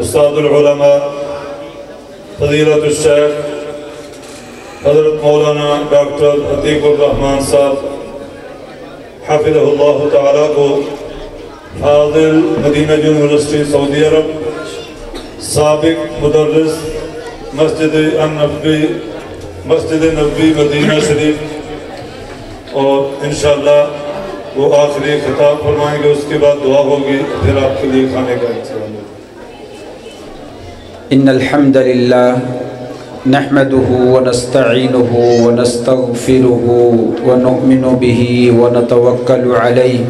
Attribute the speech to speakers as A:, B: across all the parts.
A: استاد العلماء فضیلت الشیخ حضرت مولانا ڈاکٹر عتیق الرحمن صاحب حافظہ اللہ تعالیٰ کو فاضل مدینہ یونیورسٹی سعودی عرب، سابق مدرس مسجد نبوی مدینہ شریف، اور انشاءاللہ وہ آخری خطاب فرمائیں گے، اس کے بعد دعا ہوگی، پھر آپ کے لیے کھانے کا انتظام ہوگا۔
B: ان الحمد للہ نحمده ونستعینه ونستغفره ونؤمن به ونتوکل علیہ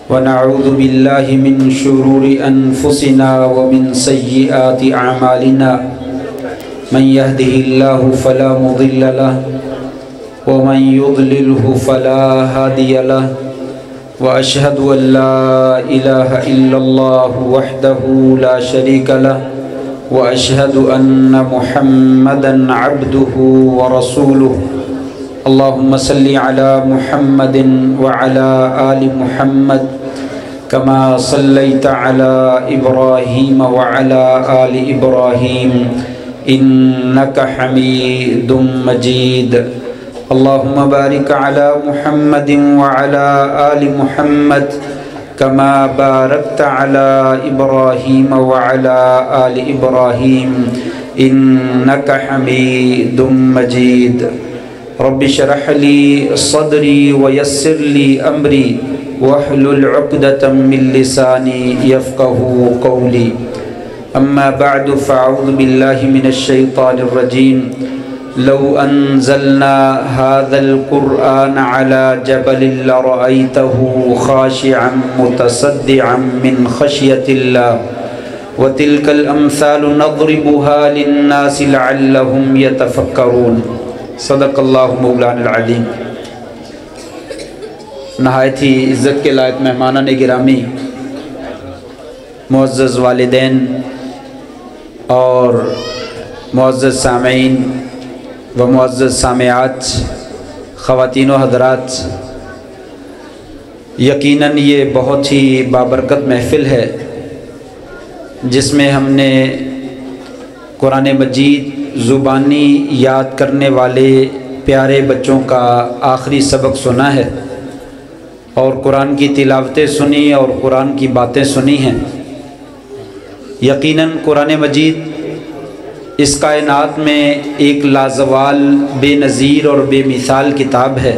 B: ونعوذ باللہ من شرور انفسنا ومن سیئات اعمالنا من يهده الله فلا مضل له ومن يضلله فلا هادي له وأشهد أن لا إله إلا الله وحده لا شريك له وأشهد أن محمدًا عبده ورسوله اللهم صل على محمد وعلى آل محمد كما صليت على إبراهيم وعلى آل إبراهيم إنك حميد مجيد اللهم بارك على محمد وعلى آل محمد كما باركت على إبراهيم وعلى آل إبراهيم إنك حميد مجيد رب اشرح لي صدري ويسر لي أمري واحلل عقدة من لساني يفقهوا قولي أما بعد فأعوذ بالله من الشيطان الرجيم لو أنزلنا هذا القرآن على جبل لرأيته خاشعا متصدعا من خشية الله وتلك الأمثال نضربها للناس لعلهم يتفكرون صدق اللہ مولانا العلیم۔ نہایت ہی عزت کے لائق مہمانان گرامی، معزز والدین اور معزز سامعین و معزز سامعات، خواتین و حضرات، یقیناً یہ بہت ہی بابرکت محفل ہے جس میں ہم نے قرآن مجید زبانی یاد کرنے والے پیارے بچوں کا آخری سبق سنا ہے، اور قرآن کی تلاوتیں سنی اور قرآن کی باتیں سنی ہیں۔ یقیناً قرآن مجید اس کائنات میں ایک لازوال، بے نظیر اور بے مثال کتاب ہے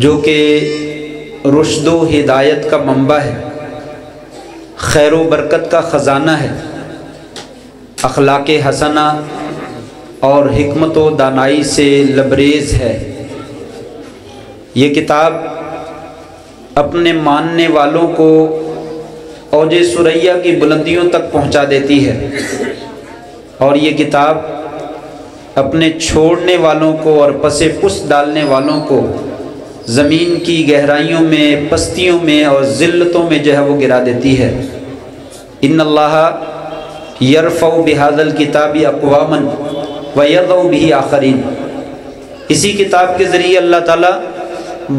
B: جو کہ رشد و ہدایت کا منبع ہے، خیر و برکت کا خزانہ ہے، اخلاق حسنہ اور حکمت و دانائی سے لبریز ہے۔ یہ کتاب اپنے ماننے والوں کو اوج ثریا کی بلندیوں تک پہنچا دیتی ہے، اور یہ کتاب اپنے چھوڑنے والوں کو اور پس پس ڈالنے والوں کو زمین کی گہرائیوں میں، پستیوں میں اور ذلتوں میں جو ہے وہ گرا دیتی ہے۔ ان اللہ یرفع بہذا الکتاب اقواما ویضع بہ آخرین۔ اسی کتاب کے ذریعے اللہ تعالیٰ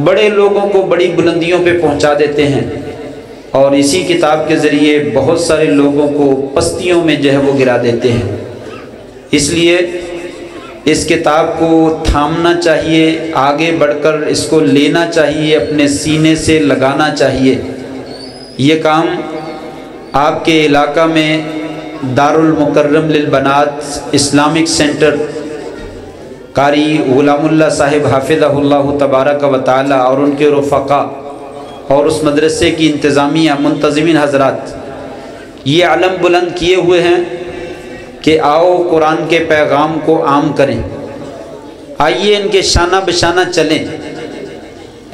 B: بڑے لوگوں کو بڑی بلندیوں پہ پہنچا دیتے ہیں، اور اسی کتاب کے ذریعے بہت سارے لوگوں کو پستیوں میں جو ہے وہ گرا دیتے ہیں۔ اس لیے اس کتاب کو تھامنا چاہیے، آگے بڑھ کر اس کو لینا چاہیے، اپنے سینے سے لگانا چاہیے۔ یہ کام آپ کے علاقہ میں دارالمکرم للبنات اسلامک سینٹر قاری غلام اللہ صاحب حافظہ اللہ تبارک و تعالی اور ان کے رفقا اور اس مدرسے کی انتظامیہ منتظمین حضرات یہ علم بلند کیے ہوئے ہیں کہ آؤ قرآن کے پیغام کو عام کریں، آئیے ان کے شانہ بشانہ چلیں،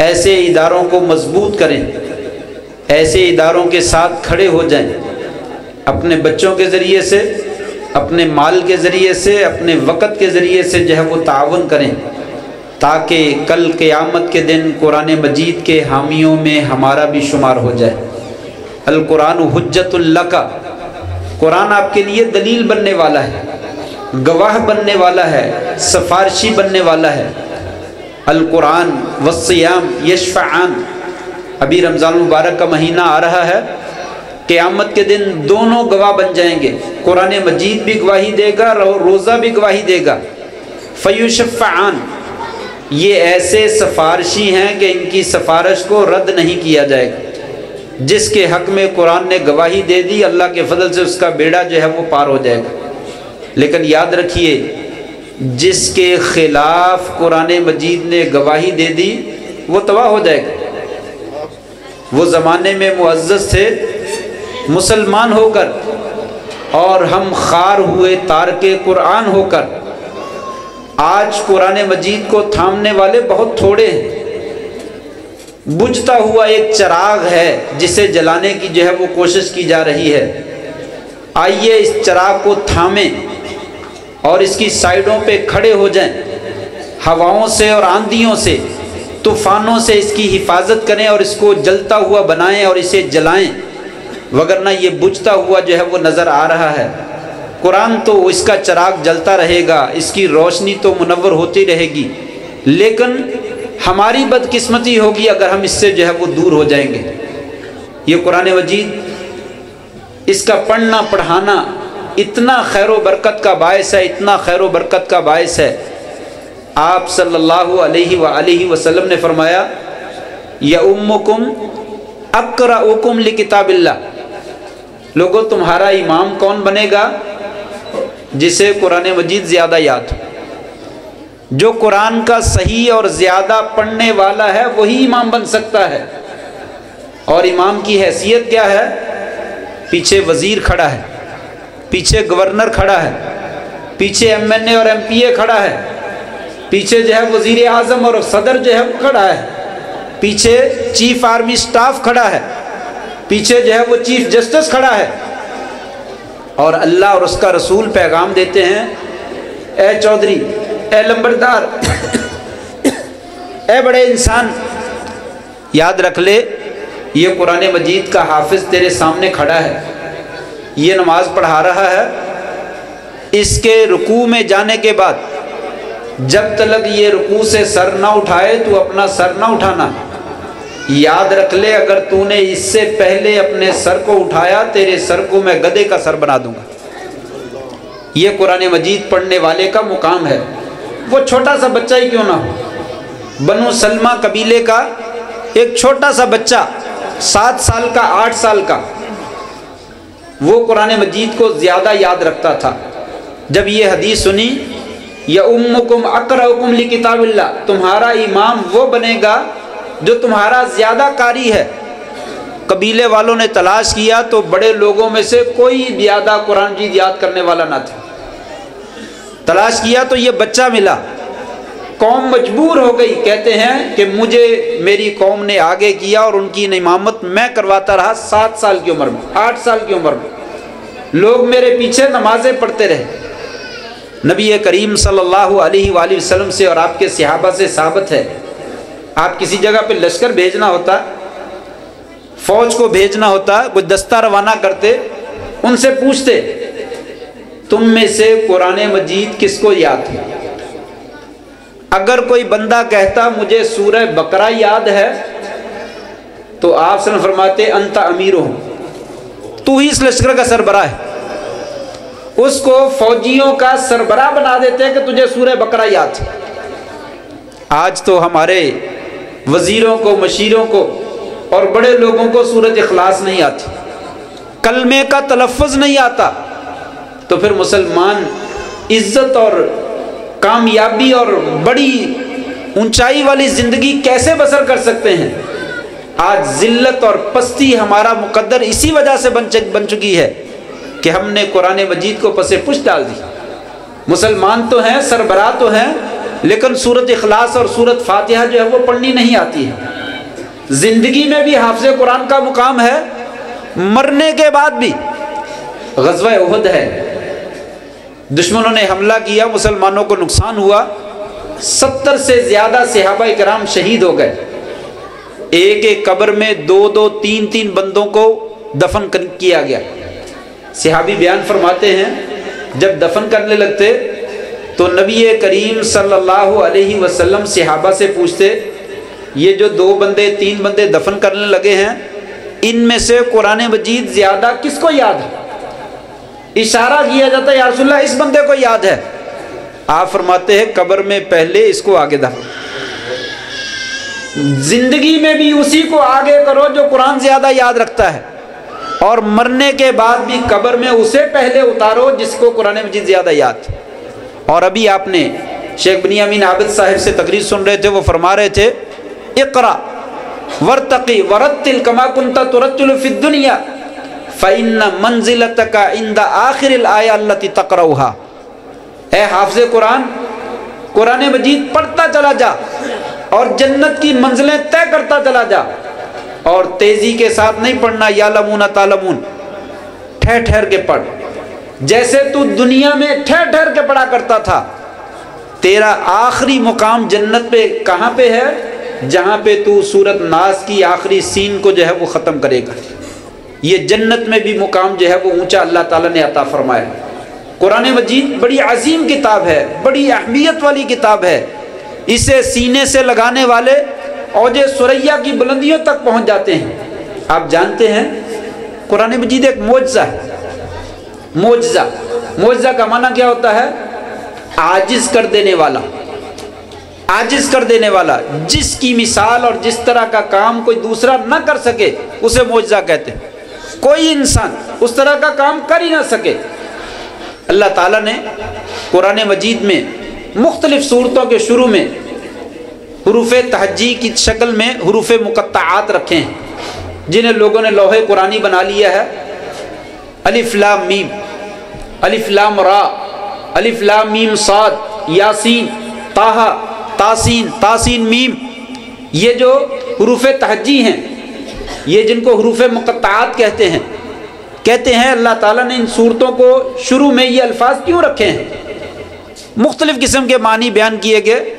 B: ایسے اداروں کو مضبوط کریں، ایسے اداروں کے ساتھ کھڑے ہو جائیں، اپنے بچوں کے ذریعے سے، اپنے مال کے ذریعے سے، اپنے وقت کے ذریعے سے جو ہے وہ تعاون کریں، تاکہ کل قیامت کے دن قرآن مجید کے حامیوں میں ہمارا بھی شمار ہو جائے۔ القرآن حجت لک، قرآن آپ کے لیے دلیل بننے والا ہے، گواہ بننے والا ہے، سفارشی بننے والا ہے۔ القرآن والصیام یشفعان، ابھی رمضان المبارک کا مہینہ آ رہا ہے، قیامت کے دن دونوں گواہ بن جائیں گے، قرآن مجید بھی گواہی دے گا اور روزہ بھی گواہی دے گا۔ فیشفعان، یہ ایسے سفارشی ہیں کہ ان کی سفارش کو رد نہیں کیا جائے گا۔ جس کے حق میں قرآن نے گواہی دے دی، اللہ کے فضل سے اس کا بیڑا جو ہے وہ پار ہو جائے گا۔ لیکن یاد رکھیے، جس کے خلاف قرآن مجید نے گواہی دے دی وہ تباہ ہو جائے گا۔ وہ زمانے میں معزز تھے مسلمان ہو کر، اور ہم خار ہوئے تارک قرآن ہو کر آج قرآن مجید کو تھامنے والے بہت تھوڑے ہیں۔ بجھتا ہوا ایک چراغ ہے جسے جلانے کی جو ہے وہ کوشش کی جا رہی ہے۔ آئیے اس چراغ کو تھامیں اور اس کی سائیڈوں پہ کھڑے ہو جائیں، ہواؤں سے اور آندھیوں سے، طوفانوں سے اس کی حفاظت کریں اور اس کو جلتا ہوا بنائیں اور اسے جلائیں، وگرنہ یہ بجھتا ہوا جو ہے وہ نظر آ رہا ہے۔ قرآن تو اس کا چراغ جلتا رہے گا، اس کی روشنی تو منور ہوتی رہے گی، لیکن ہماری بدقسمتی ہوگی اگر ہم اس سے جو ہے وہ دور ہو جائیں گے۔ یہ قرآن مجید، اس کا پڑھنا پڑھانا اتنا خیر و برکت کا باعث ہے، اتنا خیر و برکت کا باعث ہے۔ آپ صلی اللہ علیہ وآلہ وسلم نے فرمایا، یؤمکم اقرؤکم لکتاب اللہ، لوگوں تمہارا امام کون بنے گا؟ جسے قرآن مجید زیادہ یاد ہو۔ جو قرآن کا صحیح اور زیادہ پڑھنے والا ہے وہی امام بن سکتا ہے۔ اور امام کی حیثیت کیا ہے؟ پیچھے وزیر کھڑا ہے، پیچھے گورنر کھڑا ہے، پیچھے ایم این اے اور ایم پی اے کھڑا ہے، پیچھے جو ہے وزیر اعظم اور صدر جو ہے وہ کھڑا ہے، پیچھے چیف آرمی سٹاف کھڑا ہے، پیچھے جو ہے وہ چیف جسٹس کھڑا ہے، اور اللہ اور اس کا رسول پیغام دیتے ہیں، اے چودھری، اے لمبردار، اے بڑے انسان، یاد رکھ لے یہ قرآن مجید کا حافظ تیرے سامنے کھڑا ہے، یہ نماز پڑھا رہا ہے، اس کے رکوع میں جانے کے بعد جب تک یہ رکوع سے سر نہ اٹھائے تو اپنا سر نہ اٹھانا۔ یاد رکھ لے اگر تو نے اس سے پہلے اپنے سر کو اٹھایا تیرے سر کو میں گدھے کا سر بنا دوں گا۔ یہ قرآن مجید پڑھنے والے کا مقام ہے، وہ چھوٹا سا بچہ ہی کیوں نہ ہو۔ بنو سلمہ قبیلے کا ایک چھوٹا سا بچہ 7 سال کا 8 سال کا، وہ قرآن مجید کو زیادہ یاد رکھتا تھا۔ جب یہ حدیث سنی، یؤمکم اقرؤکم لکتاب اللہ، تمہارا امام وہ بنے گا جو تمہارا زیادہ قاری ہے۔ قبیلے والوں نے تلاش کیا تو بڑے لوگوں میں سے کوئی زیادہ قرآن مجید یاد کرنے والا نہ تھا۔ تلاش کیا تو یہ بچہ ملا، قوم مجبور ہو گئی، کہتے ہیں کہ مجھے میری قوم نے آگے کیا اور ان کی امامت میں کرواتا رہا 7 سال کی عمر میں، 8 سال کی عمر میں، لوگ میرے پیچھے نمازیں پڑھتے رہے۔ نبی کریم صلی اللہ علیہ وآلہ وسلم سے اور آپ کے صحابہ سے ثابت ہے، آپ کسی جگہ پہ لشکر بھیجنا ہوتا، فوج کو بھیجنا ہوتا، کوئی دستہ روانہ کرتے، ان سے پوچھتے تم میں سے قرآن مجید کس کو یاد ہے؟ اگر کوئی بندہ کہتا مجھے سورہ بقرہ یاد ہے تو آپ صلی اللہ علیہ وسلم فرماتے انت امیرہم، تو ہی اس لشکر کا سربراہ ہے۔ اس کو فوجیوں کا سربراہ بنا دیتے کہ تجھے سورہ بقرہ یاد ہے۔ آج تو ہمارے وزیروں کو، مشیروں کو اور بڑے لوگوں کو سورۃ اخلاص نہیں آتی، کلمے کا تلفظ نہیں آتا، تو پھر مسلمان عزت اور کامیابی اور بڑی اونچائی والی زندگی کیسے بسر کر سکتے ہیں؟ آج ذلت اور پستی ہمارا مقدر اسی وجہ سے بن چکی ہے کہ ہم نے قرآن مجید کو پس پش ڈال دی۔ مسلمان تو ہیں، سربراہ تو ہیں، لیکن سورۃ اخلاص اور سورۃ فاتحہ جو ہے وہ پڑھنی نہیں آتی ہے۔ زندگی میں بھی حافظ قرآن کا مقام ہے، مرنے کے بعد بھی۔ غزوہ احد ہے، دشمنوں نے حملہ کیا، مسلمانوں کو نقصان ہوا، 70 سے زیادہ صحابہ کرام شہید ہو گئے۔ ایک ایک قبر میں 2 3 بندوں کو دفن کیا گیا۔ صحابی بیان فرماتے ہیں جب دفن کرنے لگتے تو نبی کریم صلی اللہ علیہ وسلم صحابہ سے پوچھتے یہ جو 2 بندے 3 بندے دفن کرنے لگے ہیں ان میں سے قرآن مجید زیادہ کس کو یاد ہے؟ اشارہ کیا جاتا ہے یا رسول اللہ اس بندے کو یاد ہے. آپ فرماتے ہیں قبر میں پہلے اس کو آگے دفن، زندگی میں بھی اسی کو آگے کرو جو قرآن زیادہ یاد رکھتا ہے، اور مرنے کے بعد بھی قبر میں اسے پہلے اتارو جس کو قرآن مجید زیادہ یاد. اور ابھی آپ نے شیخ بنیامین عابد صاحب سے تقریر سن رہے تھے، وہ فرما رہے تھے اقرا ورتقی ورتل کما کنت ترتل فی الدنیا فإن منزلتک عند آخر الآیہ التی تقرؤها. اے حافظ قرآن، قرآن مجید پڑھتا چلا جا اور جنت کی منزلیں طے کرتا چلا جا، اور تیزی کے ساتھ نہیں پڑھنا، یعلمون تعلمون، ٹھہر ٹھہر کے پڑھ. جیسے تو دنیا میں ٹھہر ٹھہر کے پڑھا کرتا تھا، تیرا آخری مقام جنت پہ کہاں پہ ہے؟ جہاں پہ تو سورۃ ناس کی آخری سین کو جو ہے وہ ختم کرے گا. یہ جنت میں بھی مقام جو ہے وہ اونچا اللہ تعالیٰ نے عطا فرمایا. قرآن مجید بڑی عظیم کتاب ہے، بڑی اہمیت والی کتاب ہے. اسے سینے سے لگانے والے اوج ثریا کی بلندیوں تک پہنچ جاتے ہیں. آپ جانتے ہیں قرآن مجید ایک معجزہ ہے. معجزہ کا معنی کیا ہوتا ہے؟ عاجز کر دینے والا. عاجز کر دینے والا، جس کی مثال اور جس طرح کا کام کوئی دوسرا نہ کر سکے اسے معجزہ کہتے ہیں. کوئی انسان اس طرح کا کام کر ہی نہ سکے. اللہ تعالیٰ نے قرآن مجید میں مختلف صورتوں کے شروع میں حروف تہجی کی شکل میں حروف مقطعات رکھے ہیں، جنہیں لوگوں نے لوح قرآنی بنا لیا ہے. الف لام میم، الف لام را، الف لام میم صاد، یاسین، طٰہٰ، تاسین، تاسین میم. یہ جو حروف تہجی ہیں، یہ جن کو حروف مقطعات کہتے ہیں اللہ تعالیٰ نے ان صورتوں کو شروع میں یہ الفاظ کیوں رکھے ہیں؟ مختلف قسم کے معنی بیان کیے گئے.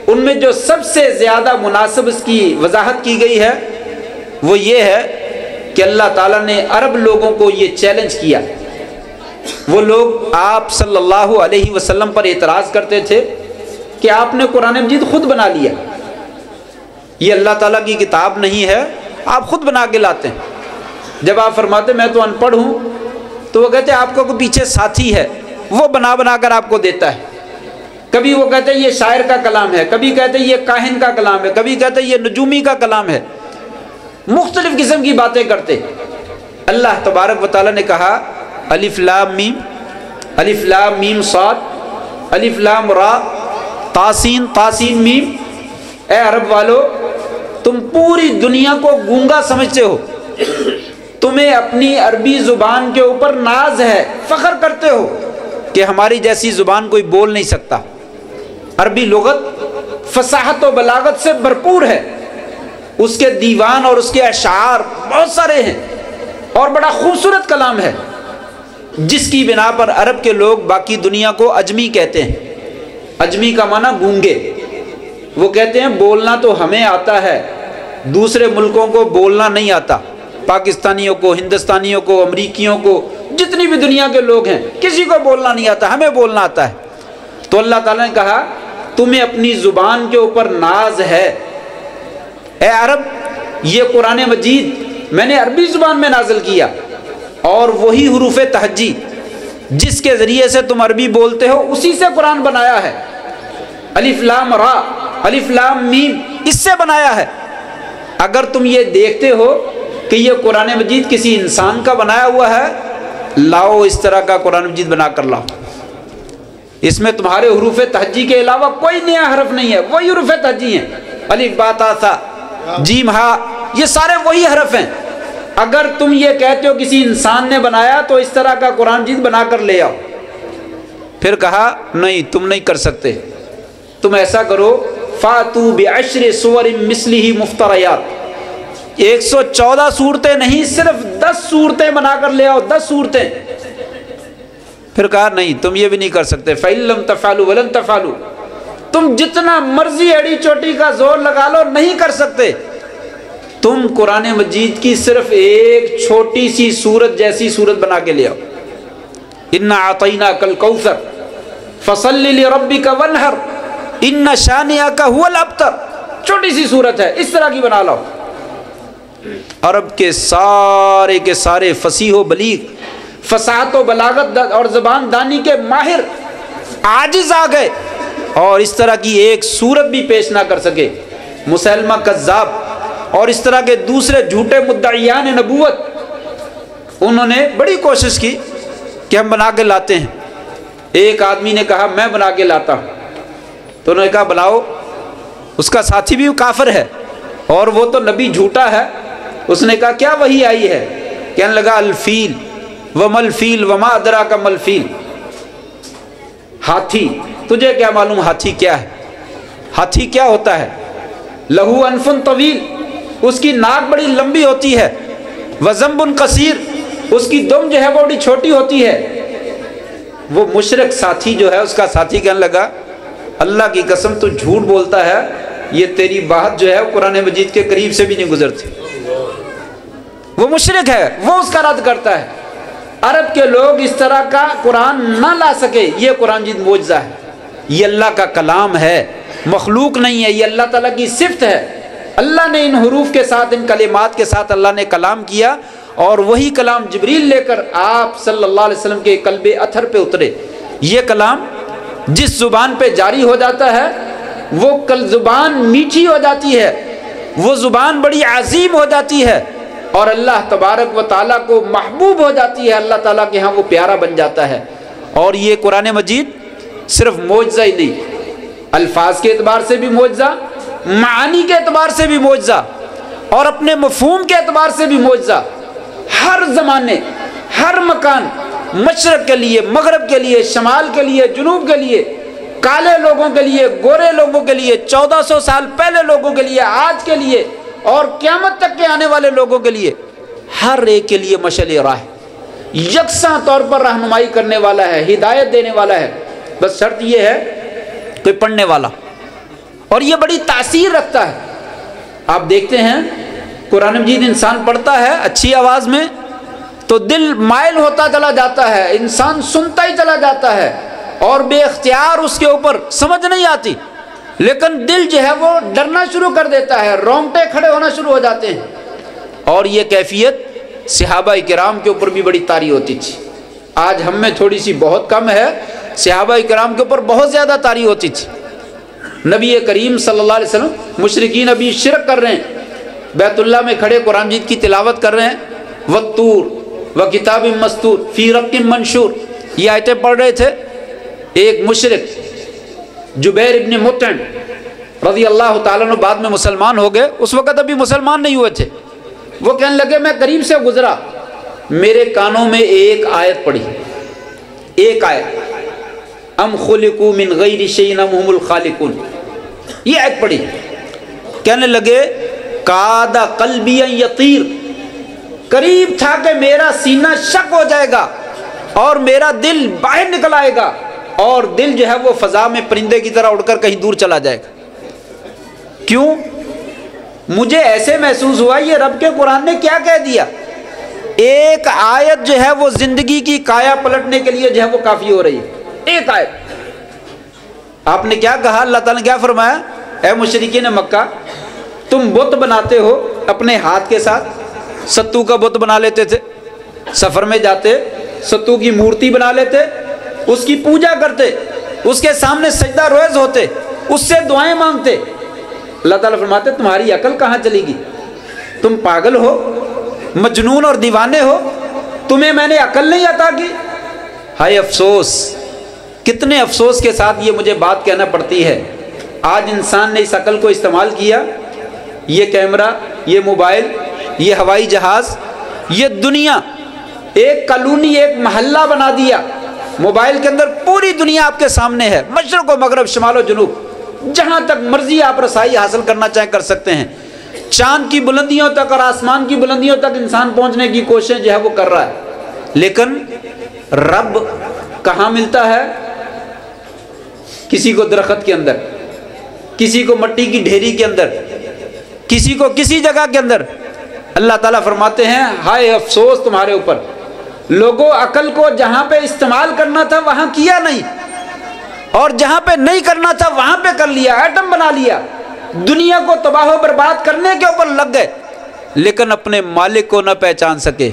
B: ان میں جو سب سے زیادہ مناسب اس کی وضاحت کی گئی ہے وہ یہ ہے کہ اللہ تعالیٰ نے عرب لوگوں کو یہ چیلنج کیا. وہ لوگ آپ صلی اللہ علیہ وسلم پر اعتراض کرتے تھے کہ آپ نے قرآن مجید خود بنا لیا، یہ اللہ تعالیٰ کی کتاب نہیں ہے، آپ خود بنا کے لاتے ہیں. جب آپ فرماتے میں تو ان پڑھ ہوں، تو وہ کہتے آپ کا کوئی پیچھے ساتھی ہے، وہ بنا کر آپ کو دیتا ہے. کبھی وہ کہتے یہ شاعر کا کلام ہے، کبھی کہتے یہ کاہن کا کلام ہے، کبھی کہتے یہ نجومی کا کلام ہے. مختلف قسم کی باتیں کرتے. اللہ تبارک و تعالیٰ نے کہا الف لام میم، الف لام میم صاد، الف لام را، تاسین، تاسین میم. اے عرب والو، تم پوری دنیا کو گونگا سمجھتے ہو، تمہیں اپنی عربی زبان کے اوپر ناز ہے، فخر کرتے ہو کہ ہماری جیسی زبان کوئی بول نہیں سکتا. عربی لغت فصاحت و بلاغت سے بھرپور ہے، اس کے دیوان اور اس کے اشعار بہت سارے ہیں، اور بڑا خوبصورت کلام ہے، جس کی بنا پر عرب کے لوگ باقی دنیا کو اجمی کہتے ہیں. اجمی کا معنی گونگے. وہ کہتے ہیں بولنا تو ہمیں آتا ہے، دوسرے ملکوں کو بولنا نہیں آتا. پاکستانیوں کو، ہندوستانیوں کو، امریکیوں کو، جتنی بھی دنیا کے لوگ ہیں، کسی کو بولنا نہیں آتا، ہمیں بولنا آتا ہے. تو اللہ تعالیٰ نے کہا تمہیں اپنی زبان کے اوپر ناز ہے. اے عرب، یہ قرآن مجید میں نے عربی زبان میں نازل کیا، اور وہی حروف تہجی جس کے ذریعے سے تم عربی بولتے ہو اسی سے قرآن بنایا ہے. الف لام را، الف لام میم، اس سے بنایا ہے. اگر تم یہ دیکھتے ہو کہ یہ قرآن مجید کسی انسان کا بنایا ہوا ہے، لاؤ اس طرح کا قرآن مجید بنا کر لاؤ. اس میں تمہارے حروف تہجی کے علاوہ کوئی نیا حرف نہیں ہے، وہی حروف تہجی ہیں. الف با تا ثا جیم ہا، یہ سارے وہی حرف ہیں. اگر تم یہ کہتے ہو کسی انسان نے بنایا تو اس طرح کا قرآن مجید بنا کر لے آؤ. پھر کہا نہیں، تم نہیں کر سکتے. تم ایسا کرو فاتو بعشر سور مثلہ مفتریات، 114 صورتیں نہیں، صرف 10 صورتیں بنا کر لے آؤ، 10 صورتیں. پھر کہا نہیں، تم یہ بھی نہیں کر سکتے. فَإِن لَّمْ تَفْعَلُوا وَلَن تَفْعَلُوا، تم جتنا مرضی ایڑی چوٹی کا زور لگا لو نہیں کر سکتے. تم قرآن مجید کی صرف ایک چھوٹی سی سورت جیسی سورت بنا کے لے آؤ. اِنَّا أَعْطَيْنَاكَ الْكَوْثَرَ فَصَلِّ لِرَبِّكَ وَانْحَرْ إِنَّ شَانِئَكَ هُوَ الْأَبْتَرُ، چھوٹی سی سورت ہے، اس طرح کی بنا لاؤ. عرب کے سارے فصیح و بلیغ، فصاحت و بلاغت اور زبان دانی کے ماہر عاجز آ گئے اور اس طرح کی ایک صورت بھی پیش نہ کر سکے۔ مسیلمہ کذاب اور اس طرح کے دوسرے جھوٹے مدعیان نبوت، انہوں نے بڑی کوشش کی کہ ہم بنا کے لاتے ہیں۔ ایک آدمی نے کہا میں بنا کے لاتا ہوں، تو انہوں نے کہا بلاؤ۔ اس کا ساتھی بھی کافر ہے اور وہ تو نبی جھوٹا ہے۔ اس نے کہا کیا وحی آئی ہے؟ کہنے لگا الفیل وما الفیل وما ادراک ما الفیل، ہاتھی، تجھے کیا معلوم ہاتھی کیا ہے؟ ہاتھی کیا ہوتا ہے؟ لہو انف طویل، اس کی ناک بڑی لمبی ہوتی ہے، وذنب قصیر، اس کی دم جو ہے وہ بڑی چھوٹی ہوتی ہے۔ وہ مشرک ساتھی جو ہے، اس کا ساتھی کہنے لگا اللہ کی قسم تو جھوٹ بولتا ہے، یہ تیری بات جو ہے قرآن مجید کے قریب سے بھی نہیں گزرتی۔ وہ مشرک ہے، وہ اس کا رد کرتا ہے۔ عرب کے لوگ اس طرح کا قرآن نہ لا سکے۔ یہ قرآن مجید معجزہ ہے، یہ اللہ کا کلام ہے، مخلوق نہیں ہے، یہ اللہ تعالیٰ کی صفت ہے۔ اللہ نے ان حروف کے ساتھ، ان کلمات کے ساتھ اللہ نے کلام کیا، اور وہی کلام جبریل لے کر آپ صلی اللہ علیہ وسلم کے قلب اطہر پہ اترے۔ یہ کلام جس زبان پہ جاری ہو جاتا ہے وہ زبان میٹھی ہو جاتی ہے، وہ زبان بڑی عظیم ہو جاتی ہے، اور اللہ تبارک و تعالیٰ کو محبوب ہو جاتی ہے، اللہ تعالیٰ کے ہاں وہ پیارا بن جاتا ہے۔ اور یہ قرآن مجید صرف معجزہ ہی نہیں، الفاظ کے اعتبار سے بھی معجزہ، معانی کے اعتبار سے بھی معجزہ، اور اپنے مفہوم کے اعتبار سے بھی معجزہ۔ ہر زمانے، ہر مکان، مشرق کے لیے، مغرب کے لیے، شمال کے لیے، جنوب کے لیے، کالے لوگوں کے لیے، گورے لوگوں کے لیے، 1400 سال پہلے لوگوں کے لیے، آج کے لیے، اور قیامت تک کے آنے والے لوگوں کے لیے، ہر ایک کے لیے مشعل راہ، یکساں طور پر رہنمائی کرنے والا ہے، ہدایت دینے والا ہے۔ بس شرط یہ ہے کوئی پڑھنے والا، اور یہ بڑی تاثیر رکھتا ہے۔ آپ دیکھتے ہیں قرآن مجید انسان پڑھتا ہے اچھی آواز میں تو دل مائل ہوتا چلا جاتا ہے، انسان سنتا ہی چلا جاتا ہے، اور بے اختیار اس کے اوپر سمجھ نہیں آتی، لیکن دل جو ہے وہ ڈرنا شروع کر دیتا ہے، رونگٹے کھڑے ہونا شروع ہو جاتے ہیں۔ اور یہ کیفیت صحابہ کرام کے اوپر بھی بڑی طاری ہوتی تھی۔ آج ہم میں تھوڑی سی بہت کم ہے، صحابہ کرام کے اوپر بہت زیادہ طاری ہوتی تھی۔ نبی کریم صلی اللہ علیہ وسلم، مشرکین ابھی شرک کر رہے ہیں، بیت اللہ میں کھڑے قرآن مجید کی تلاوت کر رہے ہیں، والطور وکتاب مستور فی رق منشور، یہ آیتیں پڑھ رہے تھے۔ ایک مشرک جبیر ابن مطعم رضی اللہ تعالیٰ عنہ بعد میں مسلمان ہو گئے، اس وقت ابھی مسلمان نہیں ہوئے تھے۔ وہ کہنے لگے میں قریب سے گزرا، میرے کانوں میں ایک آیت پڑھی، ایک آیت، ام خلقوا من غیر شیء ام هم الخالقون، یہ آیت پڑھی۔ کہنے لگے کاد قلبی ان یطیر، قریب تھا کہ میرا سینہ شک ہو جائے گا اور میرا دل باہر نکل آئے گا، اور دل جو ہے وہ فضا میں پرندے کی طرح اڑ کر کہیں دور چلا جائے گا۔ کیوں؟ مجھے ایسے محسوس ہوا یہ رب کے قرآن نے کیا کہہ دیا۔ ایک آیت جو ہے وہ زندگی کی کایا پلٹنے کے لیے جو ہے وہ کافی ہو رہی ہے، ایک آیت۔ آپ نے کیا کہا؟ اللہ تعالیٰ نے کیا فرمایا؟ اے مشرکین مکہ، تم بت بناتے ہو اپنے ہاتھ کے ساتھ، ستو کا بت بنا لیتے تھے، سفر میں جاتے ستو کی مورتی بنا لیتے، اس کی پوجا کرتے، اس کے سامنے سجدہ روز ہوتے، اس سے دعائیں مانگتے۔ اللہ تعالیٰ فرماتے تمہاری عقل کہاں چلی گئی؟ تم پاگل ہو، مجنون اور دیوانے ہو، تمہیں میں نے عقل نہیں عطا کی؟ ہائے افسوس، کتنے افسوس کے ساتھ یہ مجھے بات کہنا پڑتی ہے۔ آج انسان نے اس عقل کو استعمال کیا، یہ کیمرہ، یہ موبائل، یہ ہوائی جہاز، یہ دنیا، ایک کالونی، ایک محلہ بنا دیا۔ موبائل کے اندر پوری دنیا آپ کے سامنے ہے، مشرق و مغرب، شمال و جنوب، جہاں تک مرضی آپ رسائی حاصل کرنا چاہیں کر سکتے ہیں۔ چاند کی بلندیوں تک اور آسمان کی بلندیوں تک انسان پہنچنے کی کوشش جو ہے وہ کر رہا ہے، لیکن رب کہاں ملتا ہے؟ کسی کو درخت کے اندر، کسی کو مٹی کی ڈھیری کے اندر، کسی کو کسی جگہ کے اندر۔ اللہ تعالیٰ فرماتے ہیں ہائے افسوس تمہارے اوپر، لوگوں عقل کو جہاں پہ استعمال کرنا تھا وہاں کیا نہیں، اور جہاں پہ نہیں کرنا تھا وہاں پہ کر لیا، ایٹم بنا لیا، دنیا کو تباہ و برباد کرنے کے اوپر لگ گئے۔ لیکن اپنے مالک کو نہ پہچان سکے۔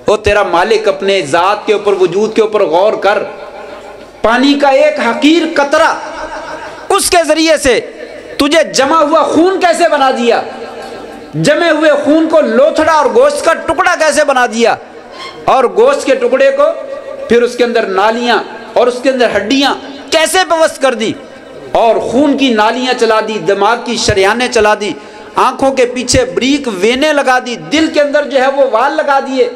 B: وہ تیرا مالک اپنے ذات کے اوپر، وجود کے اوپر غور کر۔ پانی کا ایک حقیر قطرہ، اس کے ذریعے سے تجھے جمع ہوا خون کیسے بنا دیا، جمے ہوئے خون کو لوتھڑا اور گوشت کا ٹکڑا کیسے بنا دیا، اور گوشت کے ٹکڑے کو پھر اس کے اندر نالیاں اور اس کے اندر ہڈیاں کیسے پیوست کر دی، اور خون کی نالیاں چلا دی، دماغ کی شریانیں چلا دی، آنکھوں کے پیچھے بریک وینے لگا دی، دل کے اندر جو ہے وہ وال لگا دیے،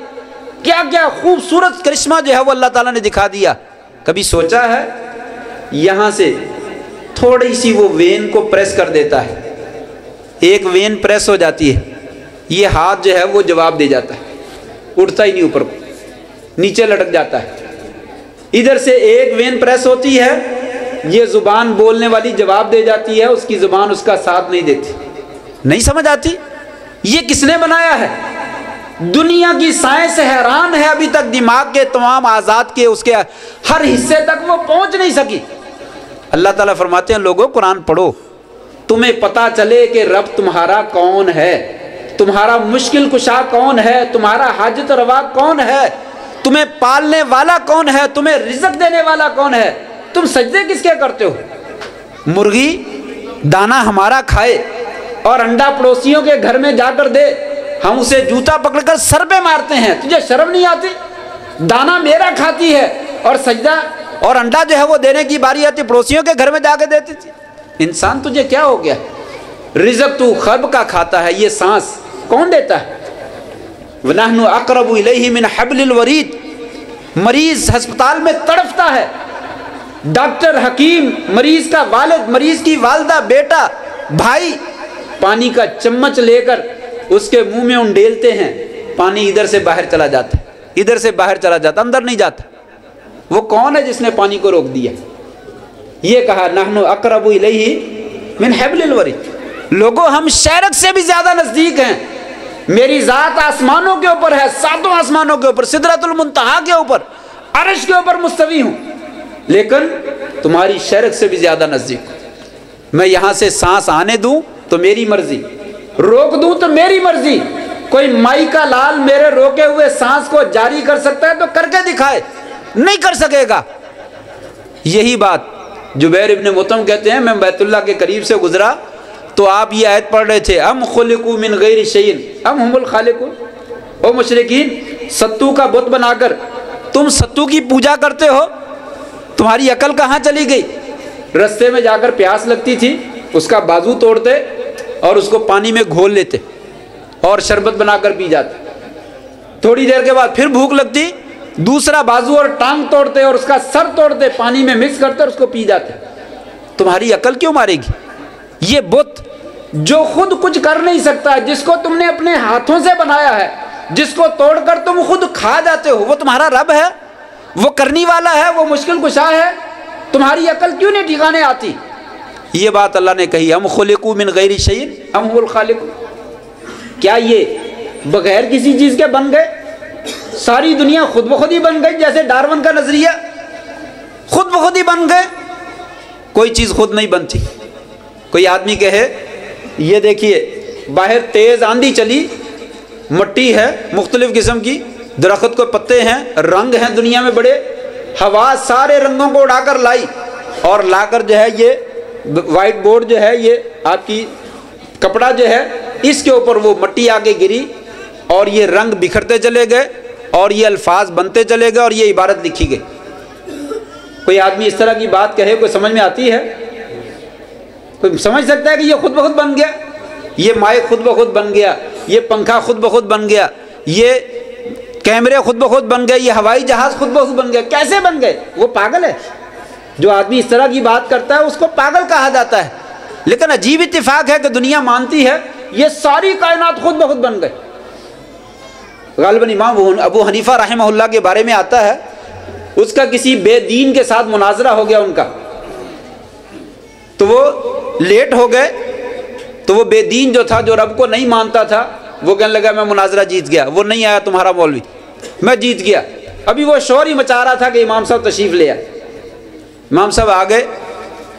B: کیا کیا خوبصورت کرشمہ جو ہے وہ اللہ تعالیٰ نے دکھا دیا۔ کبھی سوچا ہے؟ یہاں سے تھوڑی سی وہ وین کو پریس کر دیتا ہے، ایک وین پریس ہو جاتی ہے، یہ ہاتھ جو ہے وہ جواب دے جاتا ہے، اٹھتا ہی نہیں اوپر کو، نیچے لٹک جاتا ہے۔ ادھر سے ایک وین پریس ہوتی ہے، یہ زبان بولنے والی جواب دے جاتی ہے، اس کی زبان اس کا ساتھ نہیں دیتی۔ نہیں سمجھ آتی یہ کس نے بنایا ہے؟ دنیا کی سائنس حیران ہے ابھی تک، دماغ کے تمام اعضاء کے اس کے ہر حصے تک وہ پہنچ نہیں سکی۔ اللہ تعالیٰ فرماتے ہیں لوگوں قرآن پڑھو، تمہیں پتا چلے کہ رب تمہارا کون ہے، تمہارا مشکل کشا کون ہے، تمہارا حاجت روا کون ہے، تمہیں پالنے والا کون ہے، تمہیں رزق دینے والا کون ہے، تم سجدے کس کے کرتے ہو؟ مرغی دانا ہمارا کھائے اور انڈا پڑوسیوں کے گھر میں جا کر دے، ہم اسے جوتا پکڑ کر سر پہ مارتے ہیں، تجھے شرم نہیں آتی؟ دانا میرا کھاتی ہے اور سجدہ اور انڈا جو ہے وہ دینے کی باری آتی پڑوسیوں کے گھر میں جا کے دیتی تھی۔ انسان تجھے کیا ہو گیا؟ رزق تو خرب کا کھاتا ہے، یہ سانس کون دیتا ہے؟ وَنَحْنُ أَقْرَبُ إِلَيْهِ مِنْ حَبْلِ الْوَرِيدِ، مریض ہسپتال میں تڑپتا ہے، ڈاکٹر، حکیم، مریض کا والد، مریض کی والدہ، بیٹا، بھائی پانی کا چمچ لے کر اس کے منہ میں انڈیلتے ہیں، پانی ادھر سے باہر چلا جاتا ہے، ادھر سے باہر چلا جاتا، اندر نہیں جاتا۔ وہ کون ہے جس نے پانی کو روک دیا؟ یہ کہا نحن اقرب الیہ من حبل الورید، لوگوں ہم شیرک سے بھی زیادہ نزدیک ہیں، میری ذات آسمانوں کے اوپر ہے، ساتوں آسمانوں کے اوپر، سدرۃ المنتہا کے اوپر، عرش کے اوپر مستوی ہوں، لیکن تمہاری شیرک سے بھی زیادہ نزدیک ہوں۔ میں یہاں سے سانس آنے دوں تو میری مرضی، روک دوں تو میری مرضی۔ کوئی مائی کا لال میرے روکے ہوئے سانس کو جاری کر سکتا ہے تو کر کے دکھائے، نہیں کر سکے گا۔ یہی بات جبیر ابن مطعم کہتے ہیں، میں بیت اللہ کے قریب سے گزرا تو آپ یہ آیت پڑھ رہے تھے، ام خلقوا من غیر شیء ام هم الخالقون۔ او مشرکین، ستو کا بت بنا کر تم ستو کی پوجا کرتے ہو، تمہاری عقل کہاں چلی گئی؟ رستے میں جا کر پیاس لگتی تھی، اس کا بازو توڑتے اور اس کو پانی میں گھول لیتے اور شربت بنا کر پی جاتے۔ تھوڑی دیر کے بعد پھر بھوک لگتی، دوسرا بازو اور ٹانگ توڑتے اور اس کا سر توڑتے، پانی میں مکس کرتے اور اس کو پی جاتے۔ تمہاری عقل کیوں مارے گی؟ یہ بت جو خود کچھ کر نہیں سکتا، جس کو تم نے اپنے ہاتھوں سے بنایا ہے، جس کو توڑ کر تم خود کھا جاتے ہو، وہ تمہارا رب ہے، وہ کرنی والا ہے، وہ مشکل کشا ہے، تمہاری عقل کیوں نہیں ٹھکانے آتی؟ یہ بات اللہ نے کہی، ہم خلقوا من غیر شیء ام هم الخالقون۔ کیا یہ بغیر کسی چیز کے بن گئے؟ ساری دنیا خود بخود ہی بن گئی، جیسے ڈارون کا نظریہ، خود بخود ہی بن گئے؟ کوئی چیز خود نہیں بنتی۔ کوئی آدمی کہے یہ دیکھیے باہر تیز آندھی چلی، مٹی ہے مختلف قسم کی، درخت کو پتے ہیں، رنگ ہیں دنیا میں بڑے، ہوا سارے رنگوں کو اڑا کر لائی اور لا کر جو ہے یہ وائٹ بورڈ جو ہے، یہ آپ کی کپڑا جو ہے، اس کے اوپر وہ مٹی آگے گری اور یہ رنگ بکھرتے چلے گئے اور یہ الفاظ بنتے چلے گئے اور یہ عبارت لکھی گئی۔ کوئی آدمی اس طرح کی بات کہے، کوئی سمجھ میں آتی ہے؟ کوئی سمجھ سکتا ہے کہ یہ خود بخود بن گیا؟ یہ مائک خود بخود بن گیا، یہ پنکھا خود بخود بن گیا، یہ کیمرے خود بخود بن گئے، یہ ہوائی جہاز خود بخود بن گیا؟ کیسے بن گئے؟ وہ پاگل ہے۔ جو آدمی اس طرح کی بات کرتا ہے اس کو پاگل کہا جاتا ہے۔ لیکن عجیب اتفاق ہے کہ دنیا مانتی ہے یہ ساری کائنات خود بخود بن گئے۔ غالباً امام ابو حنیفہ رحمہ اللہ کے بارے میں آتا ہے، اس کا کسی بے دین کے ساتھ مناظرہ ہو گیا ان کا، تو وہ لیٹ ہو گئے، تو وہ بے دین جو تھا، جو رب کو نہیں مانتا تھا، وہ کہنے لگا میں مناظرہ جیت گیا، وہ نہیں آیا تمہارا مولوی، میں جیت گیا۔ ابھی وہ شور ہی مچا رہا تھا کہ امام صاحب تشریف لے آئے۔ امام صاحب آ گئے